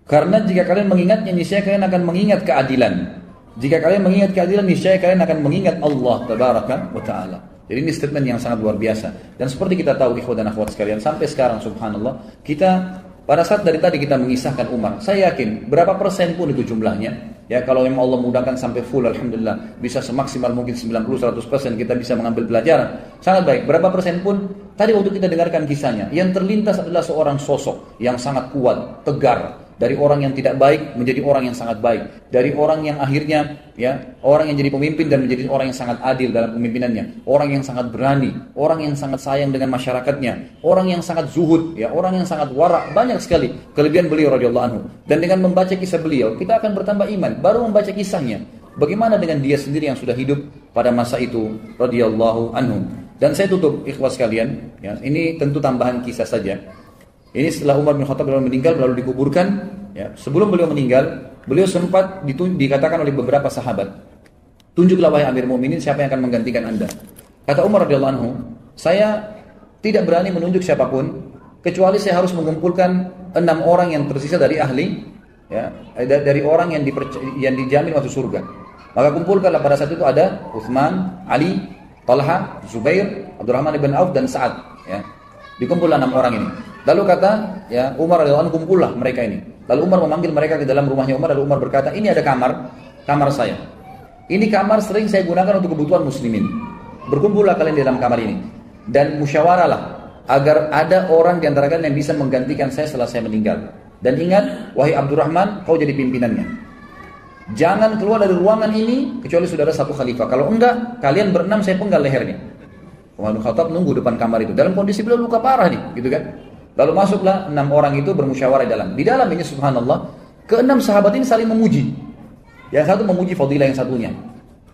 karena jika kalian mengingatnya, niscaya kalian akan mengingat keadilan. Jika kalian mengingat keadilan, niscaya kalian akan mengingat Allah tabaraka wa ta'ala. Jadi ini statement yang sangat luar biasa. Dan seperti kita tahu ikhwan dan akhwat sekalian, sampai sekarang subhanallah, kita pada saat dari tadi kita mengisahkan Umar, saya yakin berapa persen pun itu jumlahnya, ya kalau memang Allah mudahkan sampai full, alhamdulillah, bisa semaksimal mungkin 90-100% kita bisa mengambil pelajaran, sangat baik. Berapa persen pun, tadi waktu kita dengarkan kisahnya, yang terlintas adalah seorang sosok yang sangat kuat, tegar, dari orang yang tidak baik menjadi orang yang sangat baik, dari orang yang akhirnya ya orang yang jadi pemimpin dan menjadi orang yang sangat adil dalam pemimpinannya, orang yang sangat berani, orang yang sangat sayang dengan masyarakatnya, orang yang sangat zuhud, ya orang yang sangat wara'. Banyak sekali kelebihan beliau radhiyallahu anhu. Dan dengan membaca kisah beliau, kita akan bertambah iman. Baru membaca kisahnya, bagaimana dengan dia sendiri yang sudah hidup pada masa itu radhiyallahu anhu. Dan saya tutup ikhwas sekalian, ya, ini tentu tambahan kisah saja. Ini setelah Umar bin Khattab meninggal lalu dikuburkan, ya. Sebelum beliau meninggal, beliau sempat dikatakan oleh beberapa sahabat, tunjuklah wahai Amir Mu'minin siapa yang akan menggantikan Anda. Kata Umar radhiyallahu anhu, saya tidak berani menunjuk siapapun kecuali saya harus mengumpulkan 6 orang yang tersisa dari ahli, ya, dari orang yang dijamin masuk surga. Maka kumpulkanlah, pada saat itu ada Utsman, Ali, Talha, Zubair, Abdurrahman ibn Auf dan Sa'ad, ya. Dikumpullah 6 orang ini. Lalu kata ya Umar radhiyallahu anhu, kumpullah mereka ini. Lalu Umar memanggil mereka ke dalam rumahnya Umar. Lalu Umar berkata, ini ada kamar saya. Ini kamar sering saya gunakan untuk kebutuhan muslimin. Berkumpullah kalian di dalam kamar ini dan musyawarahlah agar ada orang di antara kalian yang bisa menggantikan saya setelah saya meninggal. Dan ingat, wahai Abdurrahman, kau jadi pimpinannya. Jangan keluar dari ruangan ini kecuali sudah ada satu khalifah. Kalau enggak, kalian berenam saya penggal lehernya. Umar bin Khattab nunggu depan kamar itu dalam kondisi beliau luka parah nih, gitu kan? Lalu masuklah 6 orang itu bermusyawarah dalam. Di dalam ini subhanallah, ke-6 sahabat ini saling memuji. Yang satu memuji fadilah yang satunya.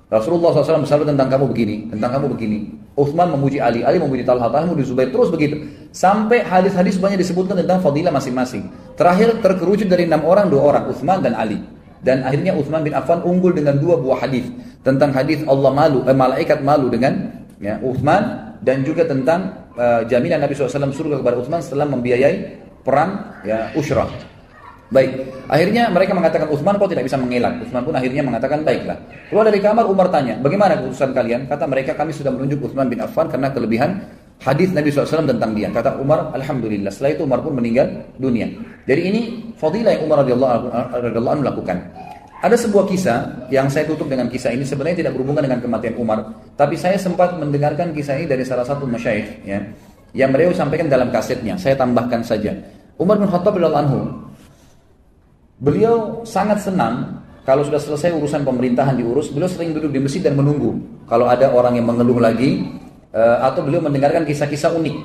Rasulullah SAW bersabda tentang kamu begini, tentang kamu begini. Utsman memuji Ali, Ali memuji Talha, Talha memuji Zubair, terus begitu. Sampai hadis-hadis banyak disebutkan tentang fadilah masing-masing. Terakhir terkerucut dari 6 orang, 2 orang, Utsman dan Ali. Dan akhirnya Utsman bin Affan unggul dengan 2 buah hadis. Tentang hadis Allah malu, malaikat malu dengan ya, Utsman, dan juga tentang jaminan Nabi SAW surga kepada Utsman setelah membiayai perang ya, Ushrah. Baik, akhirnya mereka mengatakan Utsman kau tidak bisa mengelak. Utsman pun akhirnya mengatakan baiklah. Keluar dari kamar, Umar tanya, bagaimana keputusan kalian? Kata mereka, kami sudah menunjuk Utsman bin Affan karena kelebihan hadis Nabi SAW tentang dia. Kata Umar, alhamdulillah. Setelah itu Umar pun meninggal dunia. Jadi ini fadilah yang Umar radhiyallahu anhu lakukan. Ada sebuah kisah yang saya tutup dengan kisah ini, sebenarnya tidak berhubungan dengan kematian Umar, tapi saya sempat mendengarkan kisah ini dari salah satu masyayikh ya, yang beliau sampaikan dalam kasetnya. Saya tambahkan saja. Umar bin Khattab radhiyallahu anhu, beliau sangat senang kalau sudah selesai urusan pemerintahan diurus, beliau sering duduk di masjid dan menunggu kalau ada orang yang mengeluh lagi atau beliau mendengarkan kisah-kisah unik.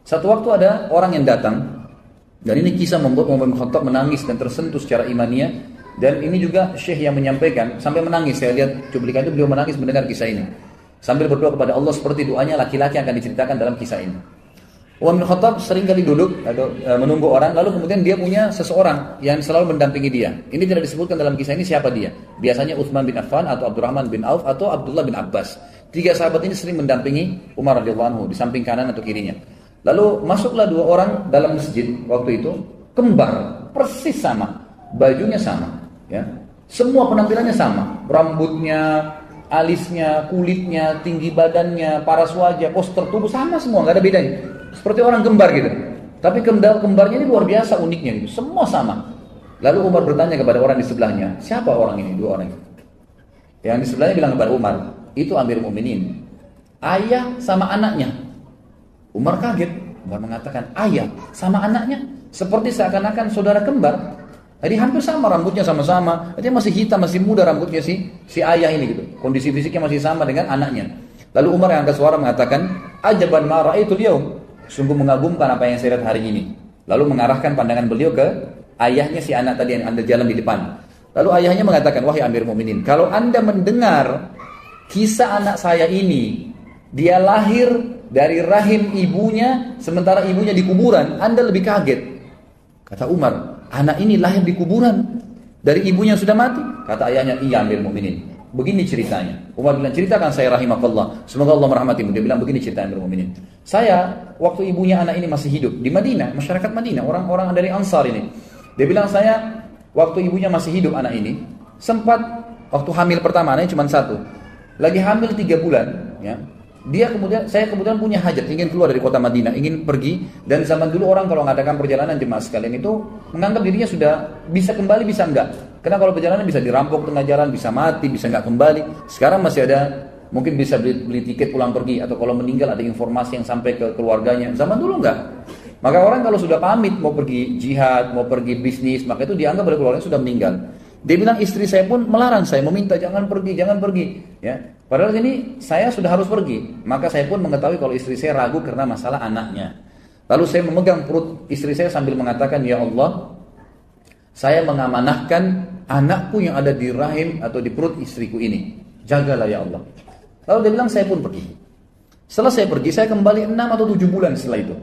Satu waktu ada orang yang datang, dan ini kisah membuat Umar bin Khattab menangis dan tersentuh secara imaniah. Dan ini juga syekh yang menyampaikan sampai menangis. Saya lihat cuplikan itu, beliau menangis mendengar kisah ini sambil berdoa kepada Allah seperti doanya laki-laki yang akan diceritakan dalam kisah ini. Umar bin Khattab sering kali duduk atau menunggu orang, lalu kemudian dia punya seseorang yang selalu mendampingi dia. Ini tidak disebutkan dalam kisah ini siapa dia. Biasanya Utsman bin Affan atau Abdurrahman bin Auf atau Abdullah bin Abbas. 3 sahabat ini sering mendampingi Umar radhiyallahu anhu di samping kanan atau kirinya. Lalu masuklah 2 orang dalam masjid waktu itu, kembar, persis sama, bajunya sama. Ya, semua penampilannya sama, rambutnya, alisnya, kulitnya, tinggi badannya, paras wajah, postur tubuh sama semua, nggak ada bedanya. Seperti orang kembar gitu. Tapi kembarnya ini luar biasa uniknya gitu, semua sama. Lalu Umar bertanya kepada orang di sebelahnya, siapa orang ini? 2 orang itu. Yang di sebelahnya bilang kepada Umar, itu Amir Mu'minin, ayah sama anaknya. Umar kaget. Umar mengatakan, ayah sama anaknya, seperti seakan-akan saudara kembar. Jadi hampir sama rambutnya, sama-sama. Dia masih hitam, masih muda rambutnya si ayah ini gitu. Kondisi fisiknya masih sama dengan anaknya. Lalu Umar yang angkat suara mengatakan, ajaban ma ra'aitul yaum. sungguh mengagumkan apa yang saya lihat hari ini. Lalu mengarahkan pandangan beliau ke ayahnya si anak tadi yang anda jalan di depan. Lalu ayahnya mengatakan, wahai Amir Mukminin, kalau anda mendengar kisah anak saya ini, dia lahir dari rahim ibunya, sementara ibunya di kuburan, anda lebih kaget. Kata Umar, anak ini lahir di kuburan dari ibunya yang sudah mati? Kata ayahnya, iya Amir Mukminin. Begini ceritanya. Umar bilang, ceritakan saya rahimakallah. Semoga Allah merahmatimu. Dia bilang, begini cerita Amir Mukminin. Saya, waktu ibunya anak ini masih hidup di Madinah, masyarakat Madinah, orang-orang dari Ansar ini. Dia bilang, saya, waktu ibunya masih hidup anak ini, sempat, waktu hamil pertama, anaknya cuma 1. Lagi hamil 3 bulan, ya. Saya kemudian punya hajat, ingin keluar dari kota Madinah, ingin pergi. Dan zaman dulu orang kalau mengadakan perjalanan jemaah sekalian itu menganggap dirinya sudah bisa kembali, bisa enggak. Karena kalau perjalanan bisa dirampok tengah jalan, bisa mati, bisa enggak kembali. Sekarang masih ada, mungkin bisa beli tiket pulang pergi, atau kalau meninggal ada informasi yang sampai ke keluarganya. Zaman dulu enggak. Maka orang kalau sudah pamit mau pergi jihad, mau pergi bisnis, maka itu dianggap oleh keluarganya sudah meninggal. Dia bilang, istri saya pun melarang saya, meminta jangan pergi, ya. Padahal ini saya sudah harus pergi. Maka saya pun mengetahui kalau istri saya ragu karena masalah anaknya. Lalu saya memegang perut istri saya sambil mengatakan, ya Allah, saya mengamanahkan anakku yang ada di rahim atau di perut istriku ini. Jagalah ya Allah. Lalu dia bilang, saya pun pergi. Setelah saya pergi, saya kembali 6 atau 7 bulan setelah itu.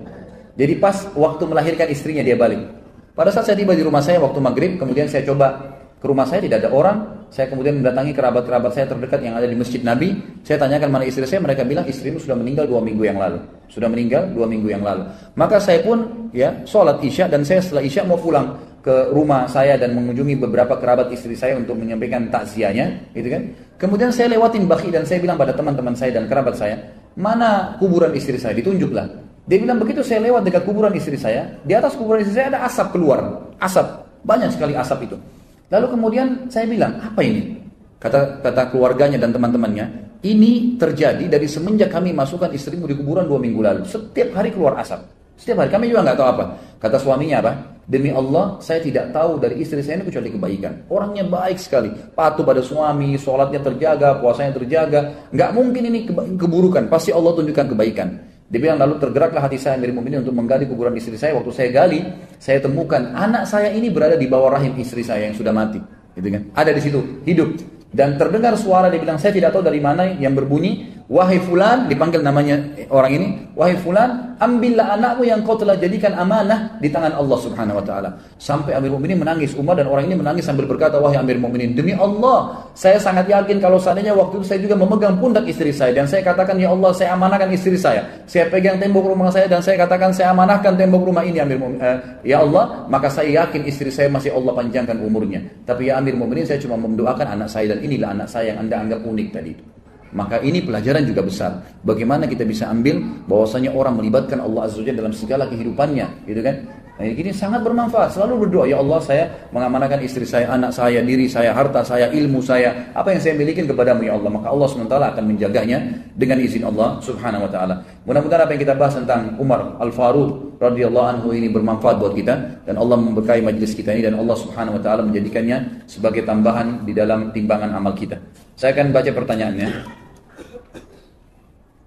Jadi pas waktu melahirkan istrinya dia balik. Pada saat saya tiba di rumah saya waktu maghrib, kemudian saya coba ke rumah saya, tidak ada orang. Saya kemudian mendatangi kerabat-kerabat saya terdekat yang ada di Masjid Nabi. Saya tanyakan mana istri saya, mereka bilang istrimu sudah meninggal 2 minggu yang lalu. Sudah meninggal 2 minggu yang lalu. Maka saya pun sholat Isya, dan saya setelah Isya mau pulang ke rumah saya dan mengunjungi beberapa kerabat istri saya untuk menyampaikan takziahnya, gitu kan. Kemudian saya lewatin Baqi dan saya bilang pada teman-teman saya dan kerabat saya, mana kuburan istri saya? Ditunjuklah. Dia bilang, begitu saya lewat dekat kuburan istri saya, di atas kuburan istri saya ada asap keluar. Asap, banyak sekali asap itu. Lalu kemudian saya bilang, apa ini? Kata keluarganya dan teman-temannya, ini terjadi dari semenjak kami masukkan istrimu di kuburan 2 minggu lalu. Setiap hari keluar asap. Setiap hari, kami juga nggak tahu apa. Kata suaminya apa? Demi Allah, saya tidak tahu dari istri saya ini kecuali kebaikan. Orangnya baik sekali, patuh pada suami, sholatnya terjaga, puasanya terjaga. Nggak mungkin ini keburukan, pasti Allah tunjukkan kebaikan. Dia bilang, lalu tergeraklah hati saya Amir Mukminin untuk menggali kuburan istri saya. Waktu saya gali, saya temukan anak saya ini berada di bawah rahim istri saya yang sudah mati, gitu kan? Ada di situ, hidup. Dan terdengar suara, dia bilang, saya tidak tahu dari mana yang berbunyi, wahai fulan, dipanggil namanya orang ini, wahai fulan, ambillah anakmu yang kau telah jadikan amanah di tangan Allah Subhanahu wa taala. Sampai Amir Mukminin menangis, Umar dan orang ini menangis sambil berkata, wahai Amir Mukminin, demi Allah, saya sangat yakin kalau seandainya waktu itu saya juga memegang pundak istri saya dan saya katakan, ya Allah, saya amanahkan istri saya. Saya pegang tembok rumah saya dan saya katakan, saya amanahkan tembok rumah ini Amir Mukminin. Ya Allah, maka saya yakin istri saya masih Allah panjangkan umurnya. Tapi ya Amir Mukminin, saya cuma mendoakan anak saya, dan inilah anak saya yang Anda anggap unik tadi itu. Maka ini pelajaran juga besar. Bagaimana kita bisa ambil bahwasanya orang melibatkan Allah Azza wa Jalla dalam segala kehidupannya, gitu kan? Nah, ini sangat bermanfaat. Selalu berdoa, ya Allah, saya mengamanahkan istri saya, anak saya, diri saya, harta saya, ilmu saya, apa yang saya miliki kepadamu ya Allah. Maka Allah SWT akan menjaganya dengan izin Allah Subhanahu wa taala. Mudah-mudahan apa yang kita bahas tentang Umar Al-Faruq radhiyallahu anhu ini bermanfaat buat kita, dan Allah memberkahi majelis kita ini, dan Allah Subhanahu wa taala menjadikannya sebagai tambahan di dalam timbangan amal kita. Saya akan baca pertanyaannya.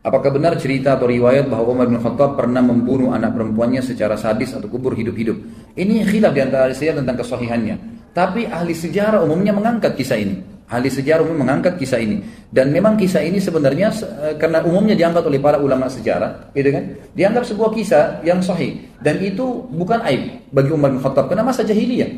Apakah benar cerita atau riwayat bahwa Umar bin Khattab pernah membunuh anak perempuannya secara sadis atau kubur hidup-hidup? Ini khilaf di antara ahli sejarah tentang kesahihannya. Tapi ahli sejarah umumnya mengangkat kisah ini. Ahli sejarah umumnya mengangkat kisah ini. Dan memang kisah ini sebenarnya karena umumnya diangkat oleh para ulama sejarah, gitu kan? Dianggap sebuah kisah yang sahih, dan itu bukan aib bagi Umar bin Khattab karena masa jahiliyah.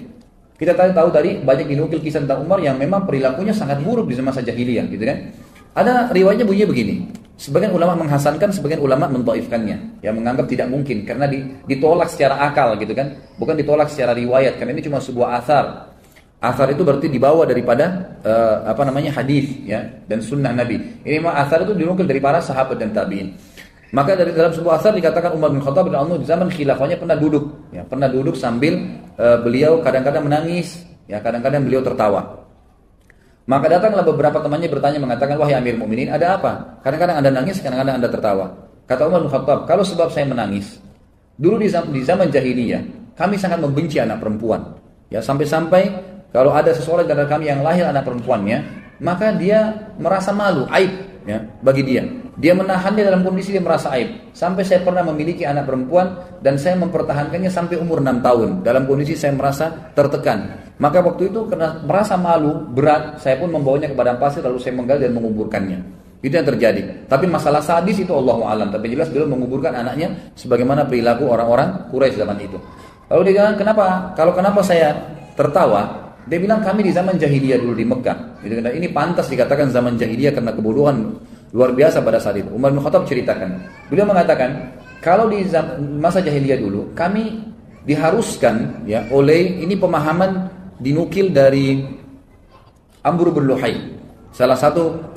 Kita tahu dari banyak dinukil kisah tentang Umar yang memang perilakunya sangat buruk di masa jahiliyah, gitu kan? Ada riwayatnya bunyinya begini. Sebagian ulama menghasankan, sebagian ulama mendhaifkannya, yang menganggap tidak mungkin karena ditolak secara akal, gitu kan? Bukan ditolak secara riwayat, karena ini cuma sebuah athar. Athar itu berarti dibawa daripada hadis, ya, dan sunnah Nabi. Ini memang athar itu dinukil dari para sahabat dan tabiin. Maka dari dalam sebuah athar dikatakan Umar bin Khattab radhiyallahu anhu di zaman khilafahnya pernah duduk sambil beliau kadang-kadang menangis, ya, kadang-kadang beliau tertawa. Maka datanglah beberapa temannya bertanya mengatakan, wahai Amir Mukminin, ada apa? Kadang-kadang Anda nangis, kadang-kadang Anda tertawa. Kata Umar bin Khattab, kalau sebab saya menangis, dulu di zaman jahiliyah, kami sangat membenci anak perempuan. Ya, sampai-sampai kalau ada seseorang dari kami yang lahir anak perempuannya, maka dia merasa malu, aib ya, bagi dia. Dia menahannya dalam kondisi dia merasa aib. Sampai saya pernah memiliki anak perempuan dan saya mempertahankannya sampai umur 6 tahun dalam kondisi saya merasa tertekan. Maka waktu itu karena merasa malu, berat, saya pun membawanya ke padang pasir lalu saya menggali dan menguburkannya. Itu yang terjadi. Tapi masalah sadis itu Allahu a'lam. Tapi jelas beliau menguburkan anaknya sebagaimana perilaku orang-orang Quraisy zaman itu. Lalu dia bilang, kenapa saya tertawa? Dia bilang kami di zaman jahiliyah dulu di Mekah. Ini pantas dikatakan zaman jahiliyah karena kebodohan luar biasa pada saat itu. Umar bin Khattab ceritakan. Beliau mengatakan, kalau di masa jahiliyah dulu kami diharuskan ya oleh ini pemahaman dinukil dari Amr bin Luhai, salah satu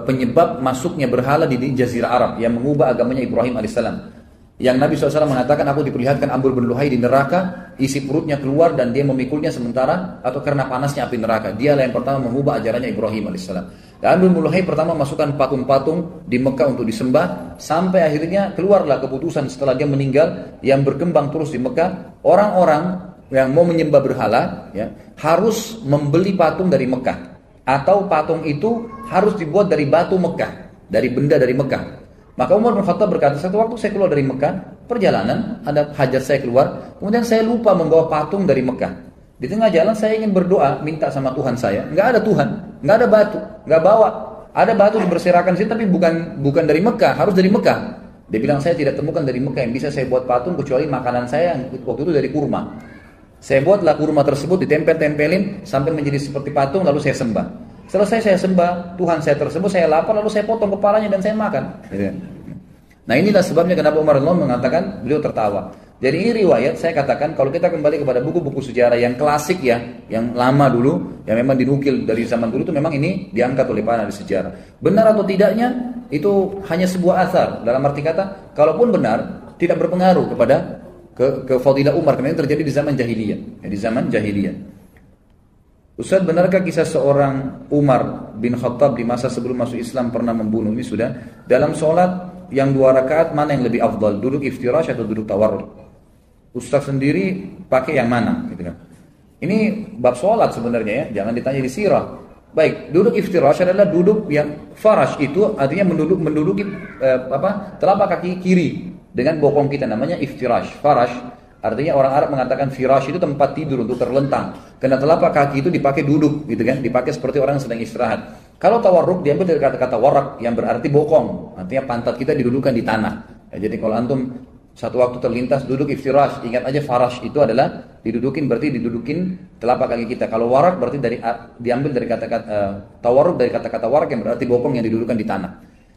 penyebab masuknya berhala di Jazirah Arab yang mengubah agamanya Ibrahim alaihissalam. Yang Nabi SAW mengatakan, aku diperlihatkan Amr bin Luhai di neraka, isi perutnya keluar dan dia memikulnya sementara atau karena panasnya api neraka. Dialah yang pertama mengubah ajarannya Ibrahim AS. Dan Amr bin Luhai pertama masukkan patung-patung di Mekah untuk disembah, sampai akhirnya keluarlah keputusan setelah dia meninggal yang berkembang terus di Mekah. Orang-orang yang mau menyembah berhala ya, harus membeli patung dari Mekah, atau patung itu harus dibuat dari batu Mekah, dari benda dari Mekah. Maka Umar bin Khattab berkata, satu waktu saya keluar dari Mekah, perjalanan, ada hajat saya keluar, kemudian saya lupa membawa patung dari Mekah. Di tengah jalan saya ingin berdoa, minta sama Tuhan saya, nggak ada Tuhan, nggak ada batu, nggak bawa. Ada batu berserakan sini, tapi bukan dari Mekah, harus dari Mekah. Dia bilang, saya tidak temukan dari Mekah yang bisa saya buat patung, kecuali makanan saya yang waktu itu dari kurma. Saya buatlah kurma tersebut, ditempel-tempelin, sampai menjadi seperti patung, lalu saya sembah. Selesai saya sembah Tuhan saya tersebut, saya lapar, lalu saya potong kepalanya dan saya makan. Nah inilah sebabnya kenapa Umar bin Khattab mengatakan beliau tertawa. Jadi ini riwayat, saya katakan kalau kita kembali kepada buku-buku sejarah yang klasik ya, yang lama dulu, yang memang dinukil dari zaman dulu, itu memang ini diangkat oleh para ahli sejarah. Benar atau tidaknya itu hanya sebuah athar. Dalam arti kata, kalaupun benar, tidak berpengaruh kepada ke fadilah Umar, karena ini terjadi di zaman jahiliyah. Ya, di zaman jahiliyah. Ustaz, benarkah kisah seorang Umar bin Khattab di masa sebelum masuk Islam pernah membunuh? Ini sudah. Dalam sholat yang 2 rakaat mana yang lebih afdal? Duduk iftirash atau duduk tawarruk? Ustaz sendiri pakai yang mana? Gitu kan. Ini bab sholat sebenarnya ya, jangan ditanya di sirah. Baik, duduk iftirash adalah duduk yang farash, itu artinya menduduki telapak kaki kiri dengan bokong kita, namanya iftirash, farash. Artinya orang Arab mengatakan firash itu tempat tidur untuk terlentang. Karena telapak kaki itu dipakai duduk, gitu kan? Dipakai seperti orang yang sedang istirahat. Kalau tawarruk diambil dari kata-kata warak yang berarti bokong. Artinya pantat kita didudukan di tanah. Ya, jadi kalau antum satu waktu terlintas duduk iftirash, ingat aja farash itu adalah didudukin telapak kaki kita. Kalau warak berarti diambil dari kata-kata tawarruk dari kata-kata warak yang berarti bokong yang didudukan di tanah.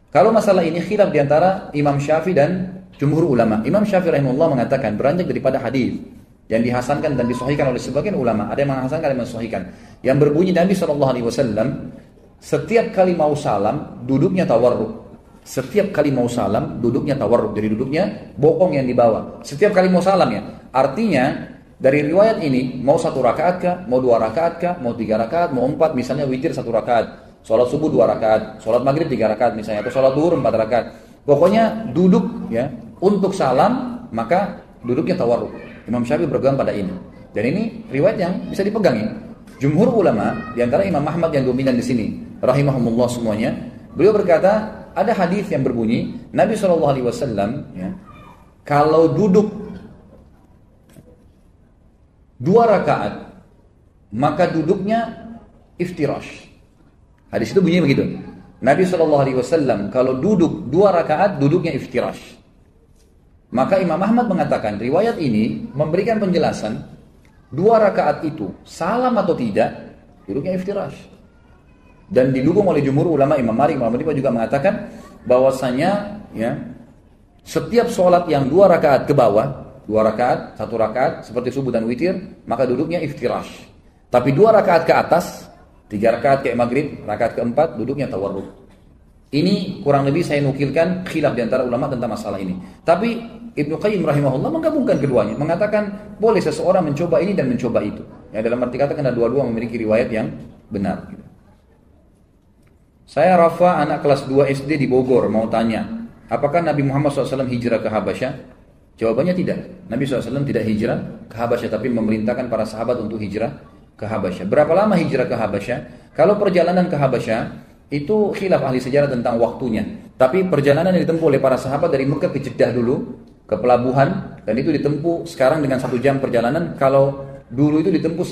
Kalau masalah ini khilaf diantara Imam Syafi'i dan jumhur ulama. Imam Syafi'i rahimahullah mengatakan beranjak daripada hadis yang dihasankan dan disahihkan oleh sebagian ulama. Ada yang menghasankan, ada yang mensahihkan. Yang berbunyi Nabi SAW setiap kali mau salam duduknya tawarruk. Setiap kali mau salam duduknya tawarruk. Jadi duduknya bokong yang dibawa. Setiap kali mau salam ya. Artinya dari riwayat ini mau 1 rakaat kah, mau 2 rakaat kah, mau 3 rakaat, mau 4, misalnya witir 1 rakaat. Sholat subuh 2 rakaat, sholat maghrib 3 rakaat misalnya, atau sholat duhur 4 rakaat. Pokoknya duduk ya untuk salam, maka duduknya tawarruk. Imam Syafi'i berpegang pada ini. Dan ini riwayat yang bisa dipegang ya. Jumhur ulama, di antara Imam Ahmad yang dominan di sini, rahimahumullah semuanya, beliau berkata ada hadis yang berbunyi Nabi SAW ya, kalau duduk 2 rakaat maka duduknya iftirash. Hadis itu bunyinya begitu. Nabi SAW kalau duduk 2 rakaat duduknya iftirash. Maka Imam Ahmad mengatakan riwayat ini memberikan penjelasan 2 rakaat itu salam atau tidak duduknya iftirash. Dan didukung oleh jumhur ulama, Imam Malik, Imam Abu juga mengatakan bahwasanya ya setiap sholat yang 2 rakaat ke bawah, 2 rakaat, 1 rakaat seperti subuh dan witir, maka duduknya iftirash. Tapi 2 rakaat ke atas, 3 rakaat kayak maghrib, rakaat keempat duduknya tawarruk. Ini kurang lebih saya nukilkan khilaf di antara ulama tentang masalah ini. Tapi Ibnu Qayyim rahimahullah menggabungkan keduanya, mengatakan boleh seseorang mencoba ini dan mencoba itu. Ya, dalam arti kata karena dua-dua memiliki riwayat yang benar. Saya Rafa, anak kelas 2 SD di Bogor, mau tanya, apakah Nabi Muhammad SAW hijrah ke Habasyah? Jawabannya tidak. Nabi SAW tidak hijrah ke Habasyah, tapi memerintahkan para sahabat untuk hijrah ke Habasyah. Berapa lama hijrah ke Habasyah? Kalau perjalanan ke Habasyah Itu khilaf ahli sejarah tentang waktunya. Tapi perjalanan yang ditempuh oleh para sahabat dari Mekah ke Jeddah dulu, ke pelabuhan, dan itu ditempuh sekarang dengan 1 jam perjalanan. Kalau dulu itu ditempuh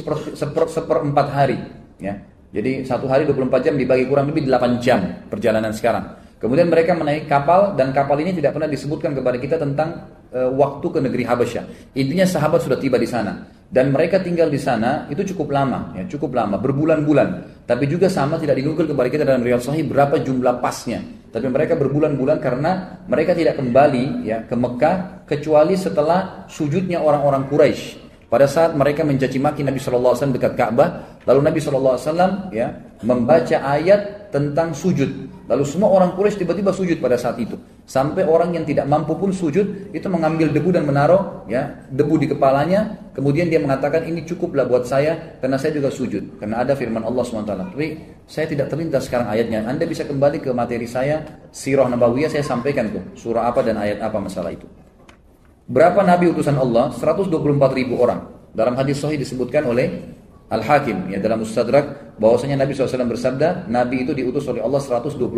seperempat hari. Ya. Jadi 1 hari 24 jam dibagi kurang lebih 8 jam perjalanan sekarang. Kemudian mereka menaiki kapal, dan kapal ini tidak pernah disebutkan kepada kita tentang waktu ke negeri Habasyah. Intinya sahabat sudah tiba di sana, dan mereka tinggal di sana itu cukup lama, ya, cukup lama, berbulan-bulan. Tapi juga sama tidak dinukil kepada kita dalam Riyadhus Shahih berapa jumlah pasnya. Tapi mereka berbulan-bulan karena mereka tidak kembali ya ke Mekah kecuali setelah sujudnya orang-orang Quraisy. Pada saat mereka mencaci maki Nabi SAW dekat Ka'bah, lalu Nabi SAW ya, membaca ayat tentang sujud. Lalu semua orang Quraisy tiba-tiba sujud pada saat itu. Sampai orang yang tidak mampu pun sujud, itu mengambil debu dan menaruh ya, debu di kepalanya. Kemudian dia mengatakan, ini cukuplah buat saya, karena saya juga sujud. Karena ada firman Allah SWT. Tapi saya tidak terlintas sekarang ayatnya. Anda bisa kembali ke materi saya, Sirah Nabawiyah, saya sampaikan tuh, surah apa dan ayat apa masalah itu. Berapa Nabi utusan Allah? 124.000 orang. Dalam hadis sahih disebutkan oleh Al-Hakim ya, dalam Mustadrak, bahwasanya Nabi SAW bersabda, Nabi itu diutus oleh Allah 124.000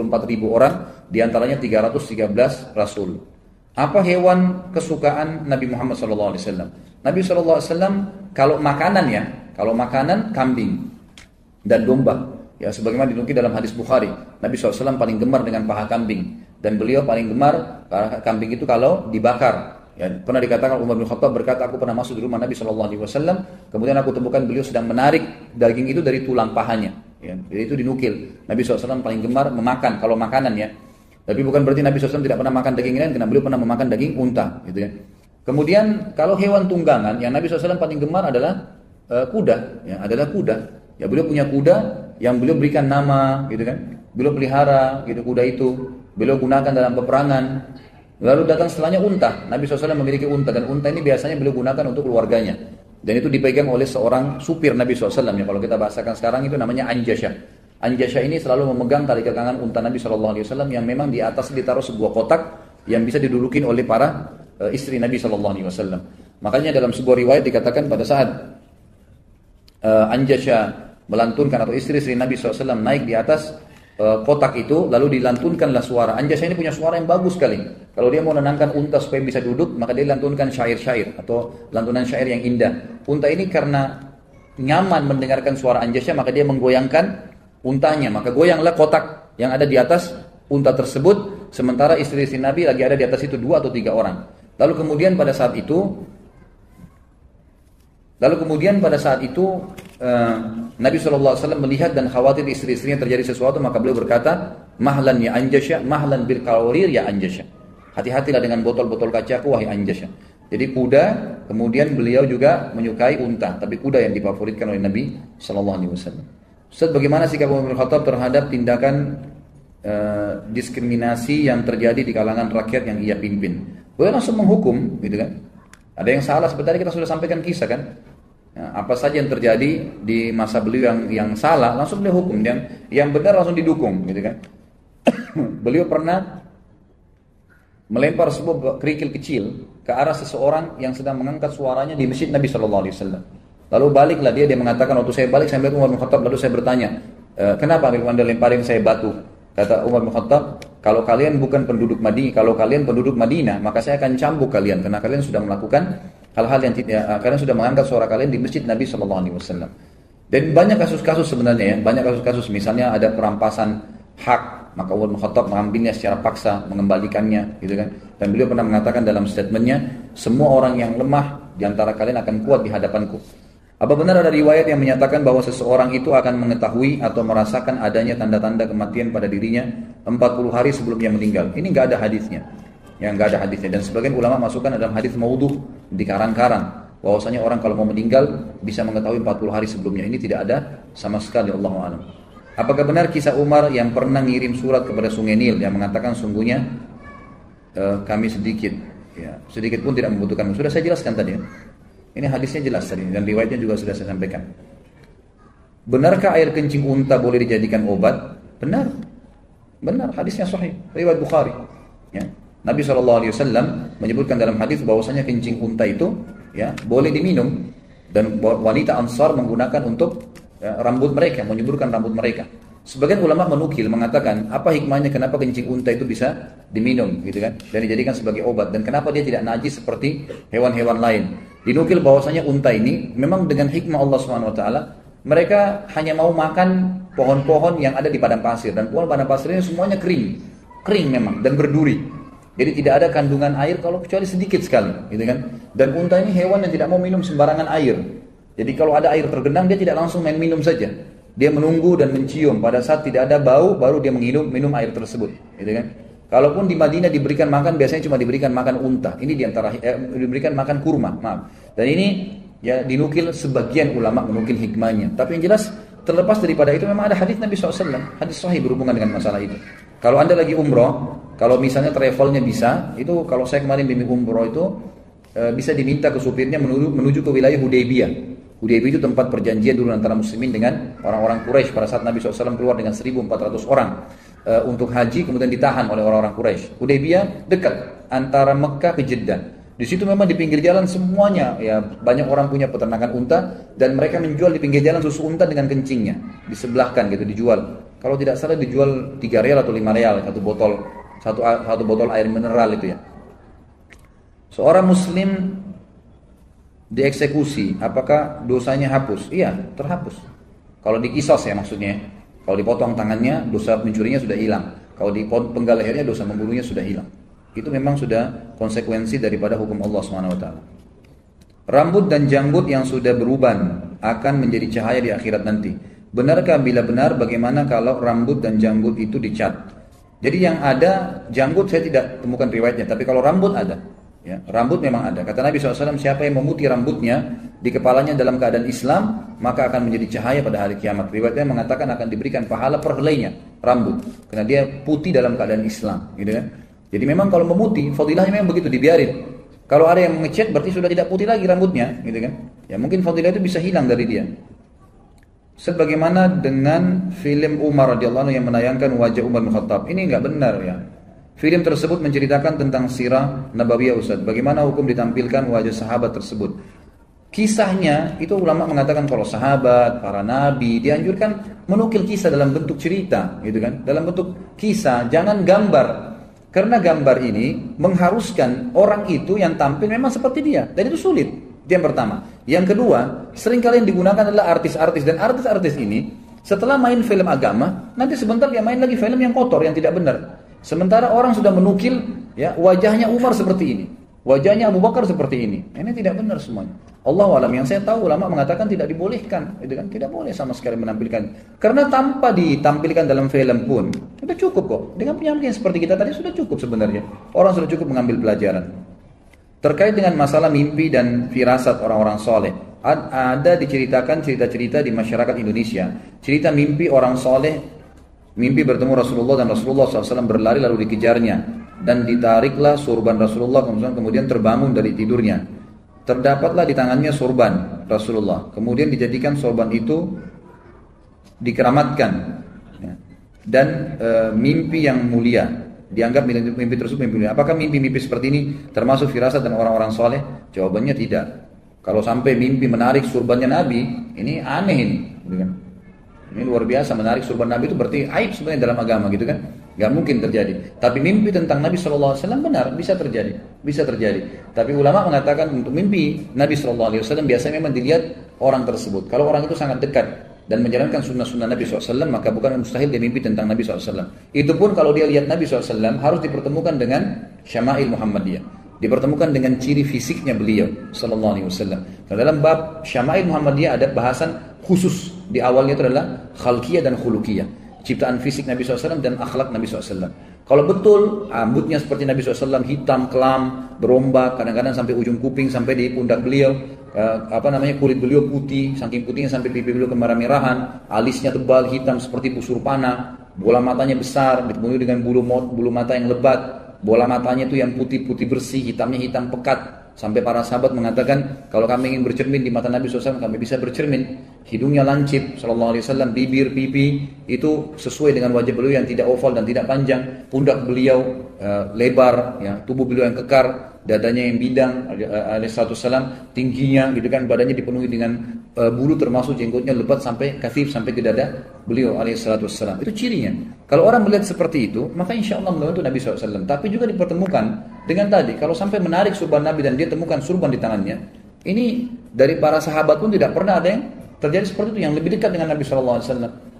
orang, diantaranya 313 Rasul. Apa hewan kesukaan Nabi Muhammad SAW? Nabi SAW kalau makanan kambing dan domba. Ya, sebagaimana dinukil dalam hadis Bukhari, Nabi SAW paling gemar dengan paha kambing, dan beliau paling gemar paha kambing itu kalau dibakar. Ya, pernah dikatakan Umar bin Khattab berkata, aku pernah masuk di rumah Nabi SAW, kemudian aku temukan beliau sedang menarik daging itu dari tulang pahanya. Ya, jadi itu dinukil. Nabi SAW paling gemar memakan kalau makanan ya. Tapi bukan berarti Nabi SAW tidak pernah makan daging lain, karena beliau pernah memakan daging unta, gitu ya. Kemudian kalau hewan tunggangan yang Nabi SAW paling gemar adalah kuda. Ya, adalah kuda. Ya, beliau punya kuda yang beliau berikan nama, gitu kan. Beliau pelihara, gitu kuda itu. Beliau gunakan dalam peperangan. Lalu datang setelahnya unta. Nabi SAW memiliki unta, dan unta ini biasanya beliau gunakan untuk keluarganya. Dan itu dipegang oleh seorang supir Nabi SAW. Ya, kalau kita bahasakan sekarang itu namanya Anjasyah. Anjasyah ini selalu memegang tali kekangan unta Nabi SAW yang memang di atas ditaruh sebuah kotak yang bisa didudukin oleh para istri Nabi SAW. Makanya dalam sebuah riwayat dikatakan pada saat Anjasyah melantunkan, atau istri-istri Nabi SAW naik di atas kotak itu, lalu dilantunkanlah suara. Anjasyah ini punya suara yang bagus sekali. Kalau dia mau menenangkan unta supaya bisa duduk, maka dia lantunkan syair-syair atau lantunan syair yang indah. Unta ini karena nyaman mendengarkan suara Anjasyah, maka dia menggoyangkan untanya, maka goyanglah kotak yang ada di atas unta tersebut, sementara istri-istri Nabi lagi ada di atas itu 2 atau 3 orang. Lalu kemudian pada saat itu Nabi SAW melihat dan khawatir istri-istrinya terjadi sesuatu, maka beliau berkata, mahlan ya Anjasyah, mahlan bil qawarir ya Anjasyah. Hati-hatilah dengan botol-botol kacaku wahai Anjasyah. Jadi kuda, kemudian beliau juga menyukai unta, tapi kuda yang difavoritkan oleh Nabi SAW. Ustaz, bagaimana sikap Umar bin Khattab terhadap tindakan diskriminasi yang terjadi di kalangan rakyat yang ia pimpin? Beliau langsung menghukum, gitu kan? Ada yang salah, seperti tadi kita sudah sampaikan kisah kan? Apa saja yang terjadi di masa beliau yang salah, langsung beliau hukum, yang benar langsung didukung, gitu kan? Beliau pernah melempar sebuah kerikil kecil ke arah seseorang yang sedang mengangkat suaranya di masjid Nabi SAW. Lalu baliklah dia mengatakan, waktu saya balik saya melihat Umar bin Khattab, lalu saya bertanya, kenapa Anda lemparin saya batu? Kata Umar bin Khattab, kalau kalian bukan penduduk Madinah, kalau kalian penduduk Madinah, maka saya akan cambuk kalian, karena kalian sudah melakukan hal-hal yang tidak, kalian sudah mengangkat suara kalian di masjid Nabi SAW. Dan banyak kasus-kasus sebenarnya ya, banyak kasus-kasus, misalnya ada perampasan hak, maka Umar bin Khattab mengambilnya secara paksa, mengembalikannya, gitu kan. Dan beliau pernah mengatakan dalam statementnya, semua orang yang lemah di antara kalian akan kuat di hadapanku. Apa benar ada riwayat yang menyatakan bahwa seseorang itu akan mengetahui atau merasakan adanya tanda-tanda kematian pada dirinya 40 hari sebelum dia meninggal? Ini nggak ada hadisnya. Yang nggak ada hadisnya. Dan sebagian ulama masukkan dalam hadis maudhu, dikarang-karang, bahwasanya orang kalau mau meninggal bisa mengetahui 40 hari sebelumnya. Ini tidak ada sama sekali, Allahu a'lam. Apakah benar kisah Umar yang pernah ngirim surat kepada Sungai Nil yang mengatakan sungguhnya kami sedikit pun tidak membutuhkan? Sudah saya jelaskan tadi ya. Ini hadisnya jelas tadi dan riwayatnya juga sudah saya sampaikan. Benarkah air kencing unta boleh dijadikan obat? Benar. Benar, hadisnya sahih, riwayat Bukhari. Ya. Nabi SAW menyebutkan dalam hadis bahwasanya kencing unta itu ya boleh diminum, dan wanita Ansar menggunakan untuk rambut mereka, menyuburkan rambut mereka. Sebagian ulama menukil mengatakan apa hikmahnya kenapa kencing unta itu bisa diminum gitu kan dan dijadikan sebagai obat dan kenapa dia tidak najis seperti hewan-hewan lain. Dinukil bahwasanya unta ini memang dengan hikmah Allah Subhanahu wa taala mereka hanya mau makan pohon-pohon yang ada di padang pasir dan pohon padang pasir ini semuanya kering memang dan berduri. Jadi tidak ada kandungan air kalau kecuali sedikit sekali gitu kan. Dan unta ini hewan yang tidak mau minum sembarangan air. Jadi kalau ada air tergenang dia tidak langsung main minum saja. Dia menunggu dan mencium. Pada saat tidak ada bau, baru dia minum air tersebut. Gitu kan? Kalaupun di Madinah diberikan makan, biasanya cuma diberikan makan unta. Ini diantara diberikan makan kurma. Maaf. Dan ini ya dinukil sebagian ulama menukil hikmahnya. Tapi yang jelas terlepas daripada itu memang ada hadis Nabi SAW, hadis sahih berhubungan dengan masalah itu. Kalau anda lagi umroh, kalau misalnya travelnya bisa, itu kalau saya kemarin bimbing umroh itu bisa diminta ke supirnya menuju ke wilayah Hudaybiyah. Hudaybiyah itu tempat perjanjian dulu antara muslimin dengan orang-orang Quraisy pada saat Nabi SAW keluar dengan 1.400 orang untuk haji kemudian ditahan oleh orang-orang Quraisy. Hudaybiyah dekat antara Mekah ke Jeddah. Di situ memang di pinggir jalan semuanya ya banyak orang punya peternakan unta dan mereka menjual di pinggir jalan susu unta dengan kencingnya disebelahkan gitu dijual. Kalau tidak salah dijual 3 rial atau 5 rial satu botol air mineral itu ya. Seorang muslim dieksekusi, apakah dosanya hapus? Iya, terhapus. Kalau dikisos ya maksudnya. Kalau dipotong tangannya, dosa mencurinya sudah hilang. Kalau dipenggal lehernya, dosa membunuhnya sudah hilang. Itu memang sudah konsekuensi daripada hukum Allah SWT. Rambut dan janggut yang sudah beruban akan menjadi cahaya di akhirat nanti. Benarkah? Bila benar, bagaimana kalau rambut dan janggut itu dicat? Jadi yang ada janggut saya tidak temukan riwayatnya, tapi kalau rambut ada. Ya, rambut memang ada. Kata Nabi SAW, siapa yang memutih rambutnya di kepalanya dalam keadaan Islam, maka akan menjadi cahaya pada hari kiamat. Riwayatnya mengatakan akan diberikan pahala per helainya rambut, karena dia putih dalam keadaan Islam, gitu kan? Jadi memang kalau memutih, fadilahnya memang begitu, dibiarin. Kalau ada yang mengecat, berarti sudah tidak putih lagi rambutnya, gitu kan? Ya mungkin fadilah itu bisa hilang dari dia. Sebagaimana dengan film Umar radhiyallahu anhu yang menayangkan wajah Umar bin Khattab, ini enggak benar ya. Film tersebut menceritakan tentang sirah Nabawiyah Ustaz. Bagaimana hukum ditampilkan wajah sahabat tersebut? Kisahnya itu ulama mengatakan kalau sahabat, para nabi dianjurkan menukil kisah dalam bentuk cerita, gitu kan? Dalam bentuk kisah, jangan gambar. Karena gambar ini mengharuskan orang itu yang tampil memang seperti dia. Dan itu sulit. Itu yang pertama. Yang kedua, sering kali yang digunakan adalah artis-artis. Dan artis-artis ini setelah main film agama, nanti sebentar dia main lagi film yang kotor, yang tidak benar. Sementara orang sudah menukil ya wajahnya Umar seperti ini, wajahnya Abu Bakar seperti ini. Ini tidak benar semuanya. Allahu a'lam. Yang saya tahu ulama mengatakan tidak dibolehkan, gitu kan? Tidak boleh sama sekali menampilkan. Karena tanpa ditampilkan dalam film pun sudah cukup kok. Dengan penyampaian seperti kita tadi sudah cukup sebenarnya. Orang sudah cukup mengambil pelajaran. Terkait dengan masalah mimpi dan firasat orang-orang soleh, ada diceritakan cerita-cerita di masyarakat Indonesia. Cerita mimpi orang soleh. Mimpi bertemu Rasulullah dan Rasulullah SAW berlari lalu dikejarnya dan ditariklah sorban Rasulullah kemudian terbangun dari tidurnya. Terdapatlah di tangannya sorban Rasulullah. Kemudian dijadikan sorban itu dikeramatkan ya. Dan mimpi yang mulia dianggap mimpi tersebut mimpi mulia. Apakah mimpi-mimpi seperti ini termasuk firasat dan orang-orang soleh? Jawabannya tidak. Kalau sampai mimpi menarik sorbannya Nabi, ini aneh ini, gitu kan? Ini luar biasa, menarik sorban Nabi itu berarti aib sebenarnya dalam agama, gitu kan? Gak mungkin terjadi. Tapi mimpi tentang Nabi SAW benar, bisa terjadi. Bisa terjadi. Tapi ulama mengatakan untuk mimpi Nabi SAW biasanya memang dilihat orang tersebut. Kalau orang itu sangat dekat dan menjalankan sunnah-sunnah Nabi SAW, maka bukan mustahil dia mimpi tentang Nabi SAW. Itu pun kalau dia lihat Nabi SAW harus dipertemukan dengan Syama'il Muhammadiyah. Dipertemukan dengan ciri fisiknya beliau sallallahu alaihi wasallam. Dalam bab Syama'il Muhammadiyah ada bahasan khusus di awalnya itu adalah khalqiyah dan khuluqiyah, ciptaan fisik Nabi SAW dan akhlak Nabi SAW. Kalau betul rambutnya seperti Nabi SAW, hitam kelam, berombak, kadang-kadang sampai ujung kuping, sampai di pundak beliau, kulit beliau putih, saking putihnya sampai pipi beliau kemerah-merahan, alisnya tebal hitam seperti busur panah, bola matanya besar, dipenuhi dengan bulu mata yang lebat. Bola matanya itu yang putih-putih bersih, hitamnya hitam pekat. Sampai para sahabat mengatakan, kalau kami ingin bercermin di mata Nabi SAW, kami bisa bercermin. Hidungnya lancip, SAW, bibir, pipi, itu sesuai dengan wajah beliau yang tidak oval dan tidak panjang. Pundak beliau lebar, ya, tubuh beliau yang kekar, dadanya yang bidang, alaihissalam, tingginya, gitu kan, badannya dipenuhi dengan bulu termasuk jenggotnya lebat sampai kathif, sampai ke dada beliau alaihissalam. Itu cirinya. Kalau orang melihat seperti itu, maka insya Allah membantu Nabi SAW. Tapi juga dipertemukan dengan tadi, kalau sampai menarik surban Nabi dan dia temukan surban di tangannya, ini dari para sahabat pun tidak pernah ada yang terjadi seperti itu, yang lebih dekat dengan Nabi SAW.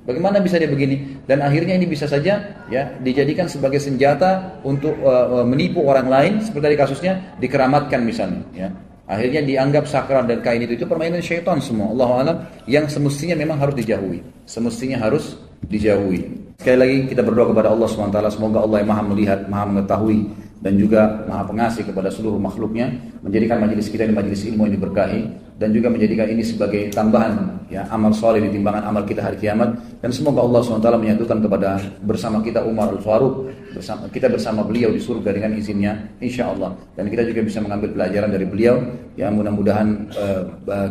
Bagaimana bisa dia begini? Dan akhirnya ini bisa saja ya dijadikan sebagai senjata untuk menipu orang lain, seperti tadi kasusnya dikeramatkan misalnya. Ya. Akhirnya dianggap sakral dan kain itu permainan syaitan semua. Allahu a'lam, yang semestinya memang harus dijauhi. Semestinya harus dijauhi. Sekali lagi kita berdoa kepada Allah SWT, semoga Allah yang maha melihat, maha mengetahui, dan juga maha pengasih kepada seluruh makhluknya, menjadikan majelis kita ini majelis ilmu yang diberkahi, dan juga menjadikan ini sebagai tambahan ya amal soleh di timbangan amal kita hari kiamat. Dan semoga Allah SWT menyatukan kepada bersama kita Umar Al-Faruq, kita bersama beliau di surga dengan izinnya insyaAllah. Dan kita juga bisa mengambil pelajaran dari beliau, yang mudah-mudahan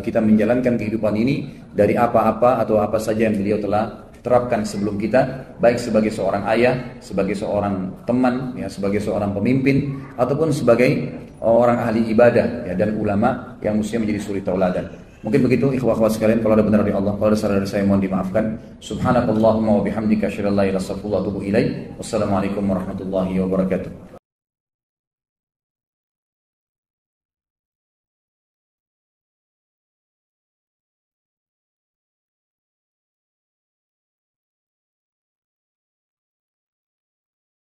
kita menjalankan kehidupan ini dari apa-apa atau apa saja yang beliau telah terapkan sebelum kita, baik sebagai seorang ayah, sebagai seorang teman, ya, sebagai seorang pemimpin, ataupun sebagai orang ahli ibadah ya, dan ulama yang mestinya menjadi suri tauladan. Mungkin begitu ikhwah-ikhwah sekalian, kalau ada benar dari Allah, kalau ada salah dari saya mohon dimaafkan. Subhanakallahumma wa bihamdika asyhadu an la ilaha illa anta astaghfiruka wa atubu ilaik. Wassalamualaikum warahmatullahi wabarakatuh.